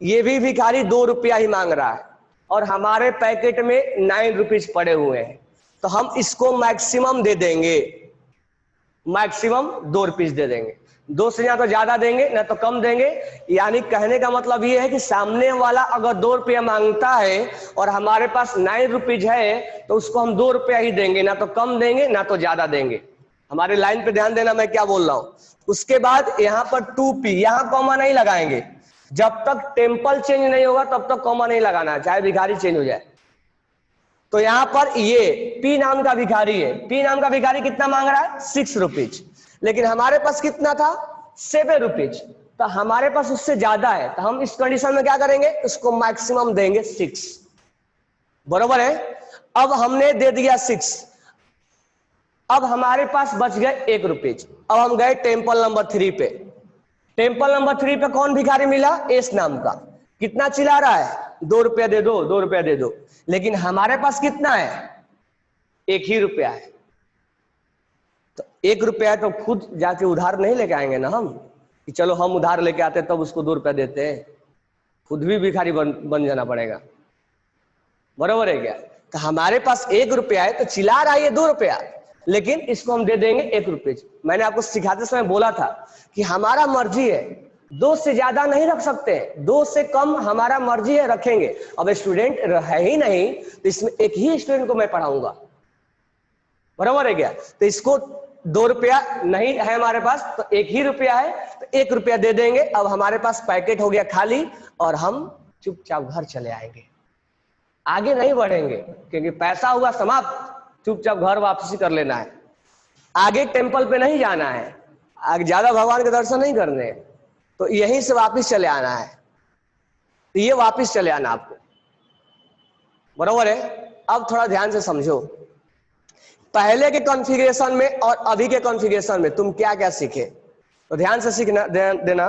ये भी भिखारी 2 रुपया ही मांग रहा है और हमारे पैकेट में 9 रुपीज पड़े हुए हैं। तो हम इसको मैक्सिमम दे देंगे, मैक्सिमम 2 रुपीज दे देंगे। 2 से या तो ज्यादा देंगे ना तो कम देंगे। यानी कहने का मतलब ये है कि सामने वाला अगर 2 रुपया मांगता है और हमारे पास 9 रुपीज है तो उसको हम 2 रुपया ही देंगे, ना तो कम देंगे ना तो ज्यादा देंगे। हमारे लाइन पे ध्यान देना मैं क्या बोल रहा हूं। उसके बाद यहाँ पर 2p, यहाँ कॉमा नहीं लगाएंगे, जब तक टेम्पल चेंज नहीं होगा तब तक कॉमा नहीं लगाना है, चाहे भिखारी चेंज हो जाए। तो यहां पर ये P नाम का भिखारी है, P नाम का भिखारी कितना मांग रहा है? 6 रुपीज, लेकिन हमारे पास कितना था? 7 रुपीज। तो हमारे पास उससे ज्यादा है, तो हम इस कंडीशन में क्या करेंगे? उसको मैक्सिमम देंगे 6। बरोबर है? अब हमने दे दिया 6, अब हमारे पास बच गए 1 रुपीज। अब हम गए टेम्पल नंबर 3 पे। टेम्पल नंबर 3 पे कौन भिखारी मिला? एस नाम का। कितना चिल्ला रहा है? 2 रुपया दे दो, 2 रुपया दे दो, लेकिन हमारे पास कितना है? 1 ही रुपया है। तो 1 रुपया है तो खुद जाके उधार नहीं लेके आएंगे ना हम, कि चलो हम उधार लेके आते तब उसको 2 रुपया देते हैं, खुद भी भिखारी बन जाना पड़ेगा। बरोबर है क्या? तो हमारे पास 1 रुपया है तो चिल्ला रहा है ये 2 रुपया, लेकिन इसको हम दे देंगे 1 रुपये। मैंने आपको सिखाते समय बोला था कि हमारा मर्जी है, 2 से ज्यादा नहीं रख सकते, 2 से कम हमारा मर्जी है, रखेंगे। अब स्टूडेंट है ही नहीं तो इसमें एक ही स्टूडेंट को मैं पढ़ाऊंगा। बराबर है क्या? तो इसको 2 रुपया नहीं है हमारे पास, तो 1 ही रुपया है, तो 1 रुपया दे देंगे। अब हमारे पास पैकेट हो गया खाली और हम चुपचाप घर चले आएंगे, आगे नहीं बढ़ेंगे क्योंकि पैसा हुआ समाप्त। चुपचाप घर वापसी कर लेना है, आगे टेम्पल पे नहीं जाना है, आगे ज्यादा भगवान के दर्शन नहीं करने हैं, तो यहीं से वापस चले आना है। तो ये वापस चले आना आपको। बरोबर है? अब थोड़ा ध्यान से समझो, पहले के कॉन्फ़िगरेशन में और अभी के कॉन्फ़िगरेशन में तुम क्या क्या सीखे, तो ध्यान से सीखना देना।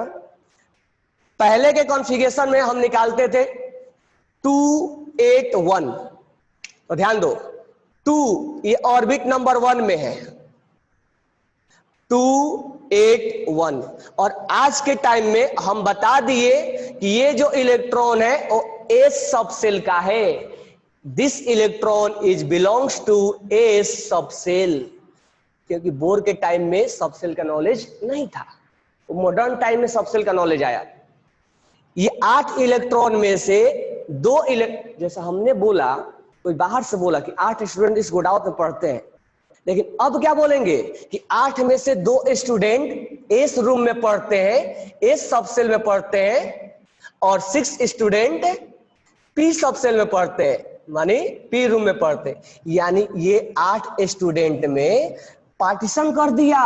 पहले के कॉन्फ़िगरेशन में हम निकालते थे 281, तो ध्यान दो 2 ये ऑर्बिट नंबर 1 में है, 281। और आज के टाइम में हम बता दिए कि ये जो इलेक्ट्रॉन है वो एस सबसेल का है। This electron is belongs to S subshell, क्योंकि बोर के टाइम में सबसेल का नॉलेज नहीं था, मॉडर्न टाइम में सबसेल का नॉलेज आया। ये 8 इलेक्ट्रॉन में से 2 जैसा हमने बोला, कोई बाहर से बोला कि 8 स्टूडेंट इस गोडाउन में पढ़ते हैं, लेकिन अब क्या बोलेंगे कि 8 में से 2 स्टूडेंट इस रूम में पढ़ते हैं, इस सब सेल में पढ़ते हैं, और 6 स्टूडेंट पी सब सेल में पढ़ते हैं, मानी पी रूम में पढ़ते हैं। यानी ये 8 स्टूडेंट में पार्टीशन कर दिया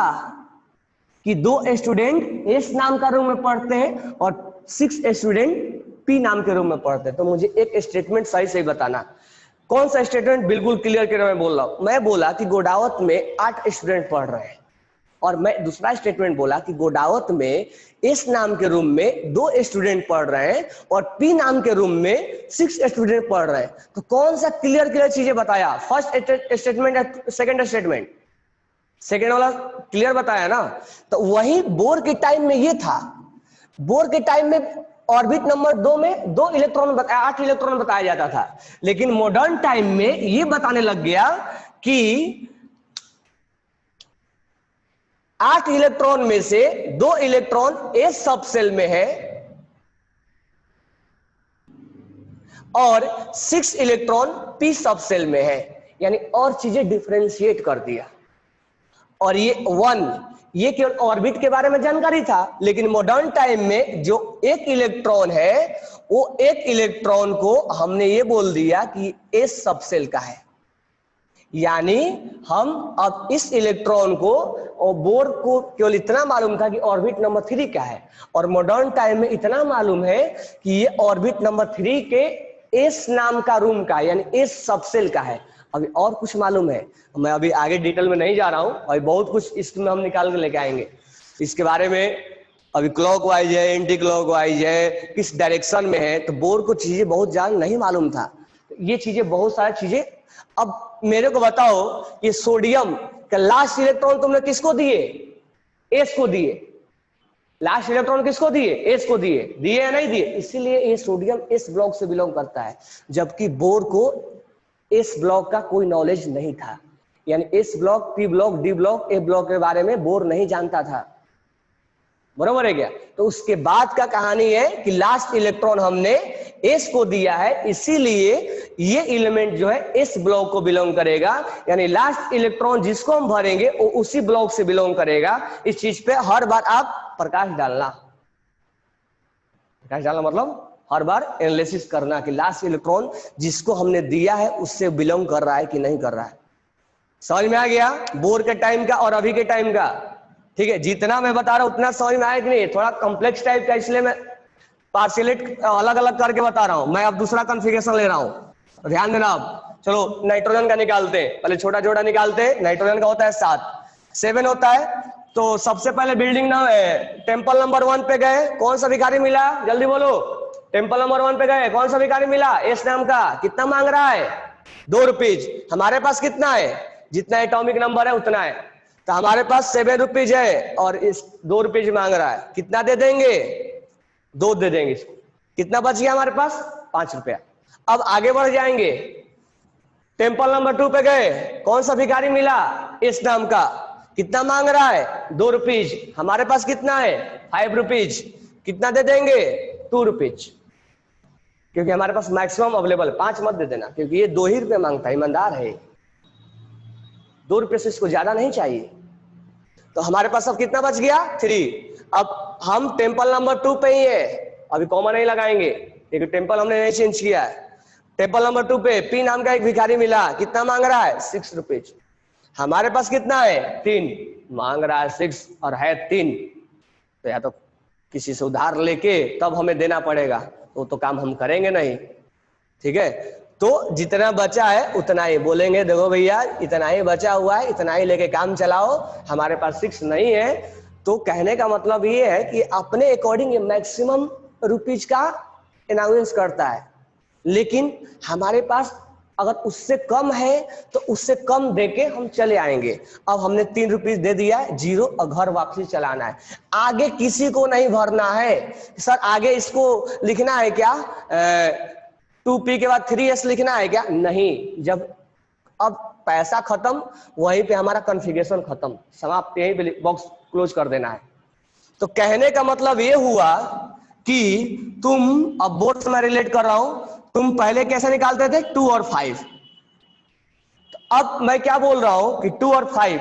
कि 2 स्टूडेंट इस नाम का रूम में पढ़ते हैं और 6 स्टूडेंट पी नाम के रूम में पढ़ते हैं। तो मुझे एक स्टेटमेंट सही सही बताना, कौन सा स्टेटमेंट बिल्कुल क्लियर कर मैं बोल रहा हूं। मैं बोला कि गोडावत में 8 स्टूडेंट पढ़ रहे हैं, और मैं दूसरा स्टेटमेंट बोला कि गोडावत में इस नाम के रूम में 2 स्टूडेंट पढ़ रहे हैं और पी नाम के रूम में 6 स्टूडेंट पढ़ रहे हैं। तो कौन सा क्लियर चीजें बताया, फर्स्ट स्टेटमेंट या सेकंड स्टेटमेंट? सेकंड वाला क्लियर बताया ना। तो वही बोर के टाइम में ये था, बोर के टाइम में ऑर्बिट नंबर 2 में 2 इलेक्ट्रॉन बताया, 8 इलेक्ट्रॉन बताया जाता था। लेकिन मॉडर्न टाइम में ये बताने लग गया कि 8 इलेक्ट्रॉन में से 2 इलेक्ट्रॉन एस सब सेल में है और 6 इलेक्ट्रॉन पी सब सेल में है। यानी और चीजें डिफरेंशिएट कर दिया। और ये 1 ये केवल ऑर्बिट के बारे में जानकारी था, लेकिन मॉडर्न टाइम में जो एक इलेक्ट्रॉन है वो एक इलेक्ट्रॉन को हमने ये बोल दिया कि एस सब सेल का है। यानी हम अब इस इलेक्ट्रॉन को, और बोर को केवल इतना मालूम था कि ऑर्बिट नंबर 3 का है, और मॉडर्न टाइम में इतना मालूम है कि ये ऑर्बिट नंबर 3 के एस नाम का रूम का, यानी एस सब सेल का है। अभी और कुछ मालूम है, मैं अभी आगे डिटेल में नहीं जा रहा हूं, अभी बहुत कुछ इसमें हम निकाल के लेके आएंगे इसके बारे में। अभी क्लॉक वाइज है, एंटी क्लॉक वाइज है, किस डायरेक्शन में है, तो बोर को चीजें बहुत ज्यादा नहीं मालूम था। ये चीजें, बहुत सारी चीजें। अब मेरे को बताओ, ये सोडियम का लास्ट इलेक्ट्रॉन तुमने किसको दिए? एस को दिए। लास्ट इलेक्ट्रॉन किसको दिए? एस को दिए। दिए या नहीं दिए? इसीलिए ये सोडियम एस ब्लॉक से बिलोंग करता है, जबकि बोर को एस ब्लॉक का कोई नॉलेज नहीं था। यानी S block, P block, D block, A block के बारे में बोर नहीं जानता था। बरोबर है क्या? तो उसके बाद का कहानी है कि लास्ट इलेक्ट्रॉन हमने एस को दिया है, इसीलिए ये एलिमेंट जो है एस ब्लॉक को बिलोंग करेगा। यानी लास्ट इलेक्ट्रॉन जिसको हम भरेंगे वो उसी ब्लॉक से बिलोंग करेगा। इस चीज पे हर बार आप प्रकाश डालना, प्रकाश डालना मतलब हर बार एनालिसिस करना कि लास्ट इलेक्ट्रॉन जिसको हमने दिया है उससे बिलोंग कर रहा है कि नहीं कर रहा है। समझ में आ गया? बोर के टाइम का और अभी के टाइम का। ठीक है, जितना मैं बता रहा हूं उतना समझ में आया कि नहीं? थोड़ा कॉम्प्लेक्स टाइप का, इसलिए मैं पार्शियलेट अलग अलग करके बता रहा हूं। मैं अब दूसरा कॉन्फ़िगरेशन ले रहा हूं, ध्यान देना। अब चलो नाइट्रोजन का निकालते हैं, पहले छोटा जोड़ा निकालते हैं। नाइट्रोजन का होता है 7 होता है। तो सबसे पहले बिल्डिंग ना टेम्पल नंबर 1 पे गए, कौन सा भिखारी मिला? जल्दी बोलो। टेम्पल नंबर 1 पे गए, कौन सा भिखारी मिला? एस नाम का। कितना मांग रहा है? 2 रुपीज। हमारे पास कितना है? जितना एटॉमिक नंबर है उतना है। तो हमारे पास 7 रुपीज है और इस 2 रुपीज मांग रहा है। कितना दे देंगे? 2 दे देंगे इसको। कितना बच गया हमारे पास? 5 रुपया। अब आगे बढ़ जाएंगे, टेम्पल नंबर 2 पे गए, कौन सा भिखारी मिला? इस नाम का। कितना मांग रहा है? 2 रुपीज। हमारे पास कितना है? 5 रुपीज। कितना दे देंगे? 2 रुपीज, क्योंकि हमारे पास मैक्सिमम अवेलेबल। 5 मत दे देना, क्योंकि ये 2 ही रुपये मांगता है, ईमानदार है। 2 रुपये से इसको ज्यादा नहीं चाहिए। तो हमारे पास अब कितना बच गया? 3। अब हम टेम्पल नंबर 2 पे ही है, अभी कॉमा नहीं लगाएंगे क्योंकि टेम्पल हमने नहीं चेंज किया है। टेम्पल नंबर 2 पे पी नाम का एक भिखारी मिला। कितना मांग रहा है? 6 रुपीज। हमारे पास कितना है? 3। मांग रहा है 6 और है 3। तो या तो किसी से उधार लेके तब हमें देना पड़ेगा, तो काम हम करेंगे नहीं। ठीक है, तो जितना बचा है उतना ही बोलेंगे, देखो भैया इतना ही बचा हुआ है, इतना ही लेके काम चलाओ, हमारे पास 6 नहीं है। तो कहने का मतलब ये है कि अपने अकॉर्डिंग मैक्सिमम रुपीज का अनाउंस करता है, लेकिन हमारे पास अगर उससे कम है तो उससे कम देके हम चले आएंगे। अब हमने 3 रुपीज दे दिया है, 0, और घर वापसी चलाना है। आगे किसी को नहीं भरना है। सर आगे इसको लिखना है क्या? 2p के बाद 3s लिखना है क्या? नहीं। जब अब पैसा खत्म, वहीं पे हमारा कॉन्फ़िगरेशन खत्म, समाप्त, यहीं पे बॉक्स क्लोज कर देना है। तो कहने का मतलब ये हुआ कि तुम, अब बोर्ड से मैं रिलेट कर रहा हूं, तुम पहले कैसे निकालते थे? 2 और 5। तो अब मैं क्या बोल रहा हूं कि 2 और 5,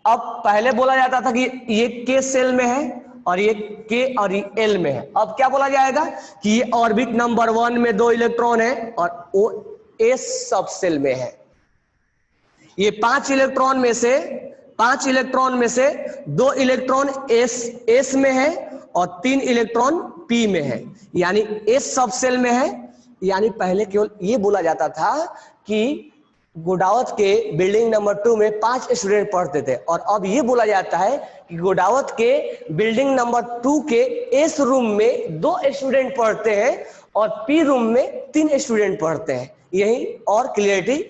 अब पहले बोला जाता था कि ये के सेल में है और ये के और ये एल में है। अब क्या बोला जाएगा कि ये ऑर्बिट नंबर 1 में 2 इलेक्ट्रॉन है और वो एस सब सेल में है। ये 5 इलेक्ट्रॉन में से 2 इलेक्ट्रॉन एस में है और 3 इलेक्ट्रॉन पी में है, यानी एस सब सेल में है। यानी पहले केवल ये बोला जाता था कि गोडावत के बिल्डिंग नंबर 2 में 5 स्टूडेंट पढ़ते थे, और अब ये बोला जाता है कि गोडावत के बिल्डिंग नंबर 2 के एस रूम में 2 स्टूडेंट पढ़ते हैं और पी रूम में 3 स्टूडेंट पढ़ते हैं। यही और क्लियरिटी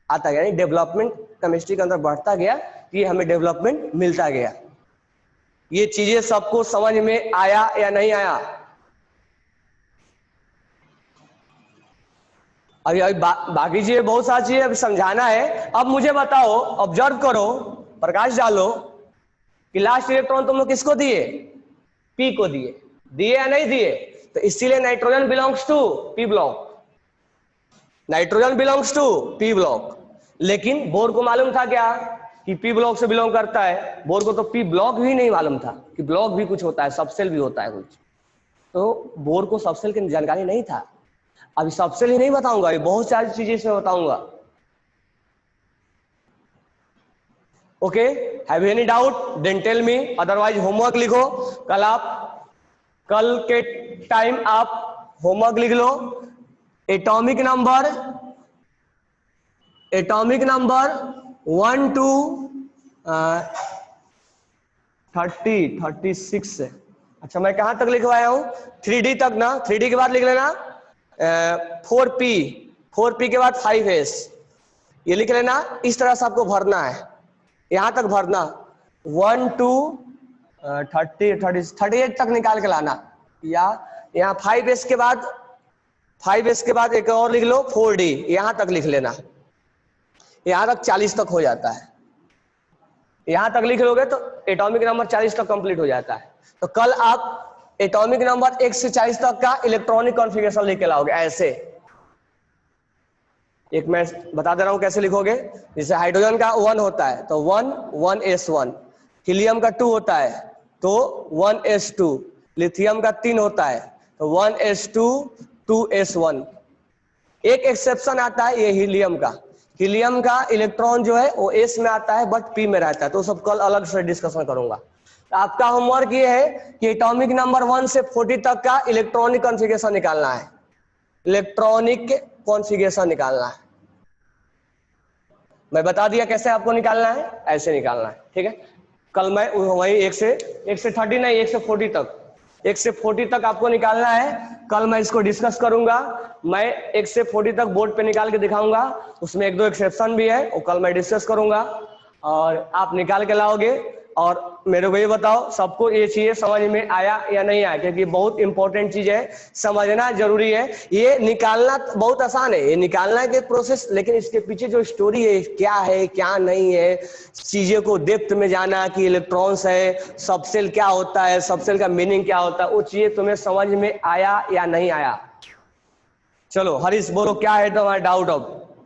आता गया, यानी डेवलपमेंट केमिस्ट्री के अंदर बढ़ता गया, ये हमें डेवलपमेंट मिलता गया। ये चीजें सबको समझ में आया या नहीं आया? अभी बाकी चीजें बहुत सारी चीजें अभी समझाना है। अब मुझे बताओ, ऑब्जर्व करो, प्रकाश डालो कि लास्ट इलेक्ट्रॉन तुम लोग किसको दिए? पी को दिए या नहीं दिए? तो इसीलिए nitrogen belongs to P block, nitrogen belongs to P block. लेकिन बोर को मालूम था क्या कि पी ब्लॉक से बिलोंग करता है? बोर को तो पी ब्लॉक भी नहीं मालूम था कि ब्लॉक भी कुछ होता है, सबसेल भी होता है कुछ। तो बोर को सबसेल की जानकारी नहीं था। अभी सबसेल ही नहीं बताऊंगा, अभी बहुत सारी चीजें इसमें बताऊंगा। Okay, have any doubt then tell me, otherwise homework लिखो। कल के टाइम आप होमवर्क लिख लो। एटॉमिक नंबर 1 to 36 है। अच्छा, मैं कहां तक लिखवाया हूं? 3D तक ना। 3D के बाद लिख लेना 4P के बाद 5S, ये लिख लेना। इस तरह से आपको भरना है, यहां तक भरना 1 to 38 तक निकाल के लाना। या यहाँ 5S के बाद एक और लिख लो 4D, यहां तक लिख लेना। यहां तक 40 तक हो जाता है। यहां तक लिख लोगे तो एटॉमिक नंबर 40 तक कंप्लीट हो जाता है। तो कल आप एटॉमिक नंबर 1 से 40 तक का इलेक्ट्रॉनिक कॉन्फ़िगरेशन लेके लाओगे ऐसे। एक मैं बता दे रहा हूं कैसे लिखोगे। जैसे हाइड्रोजन का 1 होता है तो 1S1, हीलियम का 2 होता है तो 1S2, लिथियम का 3 होता है तो 1S2 2S1। एक एक्सेप्शन आता है ये हीलियम का। हीलियम का इलेक्ट्रॉन जो है वो एस में आता है बट पी में रहता है, तो सब कल अलग से डिस्कशन करूंगा। तो आपका होमवर्क ये है कि एटॉमिक नंबर 1 से 40 तक का इलेक्ट्रॉनिक कॉन्फ़िगरेशन निकालना है, इलेक्ट्रॉनिक कॉन्फ़िगरेशन निकालना है। मैं बता दिया कैसे आपको निकालना है, ऐसे निकालना है, ठीक है। कल मैं वही 1 से 30 नहीं, 1 से 40 तक, 1 से 40 तक आपको निकालना है। कल मैं इसको डिस्कस करूंगा। मैं 1 से 40 तक बोर्ड पे निकाल के दिखाऊंगा, उसमें 1-2 एक्सेप्शन भी है, वो कल मैं डिस्कस करूंगा और आप निकाल के लाओगे। और मेरे को ये बताओ सबको ये चीजें समझ में आया या नहीं आया, क्योंकि बहुत इंपॉर्टेंट चीज है, समझना जरूरी है। ये निकालना बहुत आसान है, ये निकालना के प्रोसेस, लेकिन इसके पीछे जो स्टोरी है क्या है क्या नहीं है, चीजें को डेप्थ में जाना कि इलेक्ट्रॉन्स है, सबसेल क्या होता है, सबसेल का मीनिंग क्या होता है, वो चीजें तुम्हें समझ में आया या नहीं आया। चलो हरीश बोलो क्या है तुम्हारा डाउट? अब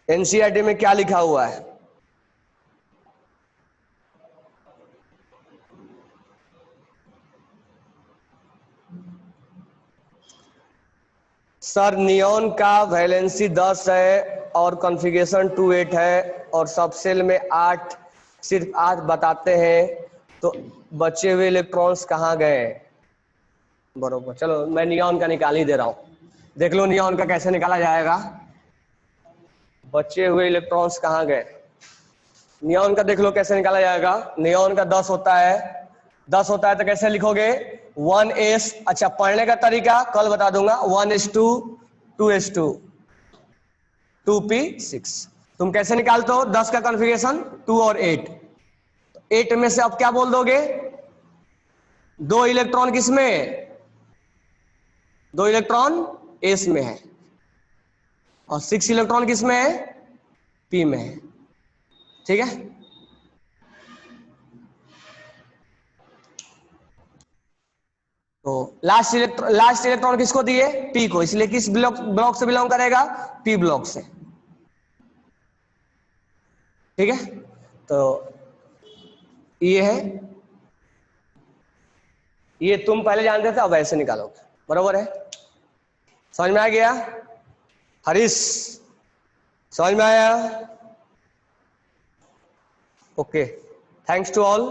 एनसीईआरटी में क्या लिखा हुआ है? सर नियॉन का वैलेंसी 10 है और कॉन्फ़िगरेशन 28 है और सबसेल में 8, सिर्फ 8 बताते हैं, तो बचे हुए इलेक्ट्रॉन्स कहाँ गए? बरोबर, चलो मैं नियॉन का निकाल ही दे रहा हूं, देख लो नियॉन का कैसे निकाला जाएगा। बचे हुए इलेक्ट्रॉन्स कहाँ गए? नियॉन का देख लो कैसे निकाला जाएगा। नियॉन का 10 होता है तो कैसे लिखोगे? 1s, अच्छा पढ़ने का तरीका कल बता दूंगा, 1s2 2s2 2p6। तुम कैसे निकालते हो 10 का कॉन्फ़िगरेशन? 2 और 8, 8 में से अब क्या बोल दोगे? 2 इलेक्ट्रॉन किसमें? 2 इलेक्ट्रॉन एस में है और 6 इलेक्ट्रॉन किसमें है? पी में है, ठीक है। तो लास्ट इलेक्ट्रॉन किसको दिए? पी को, इसलिए किस ब्लॉक से बिलोंग करेगा? पी ब्लॉक से। ठीक है, तो ये है, ये तुम पहले जानते थे, अब ऐसे निकालोगे, बरोबर है? समझ में आ गया? हरीश, समझ में आया? Okay, thanks to all.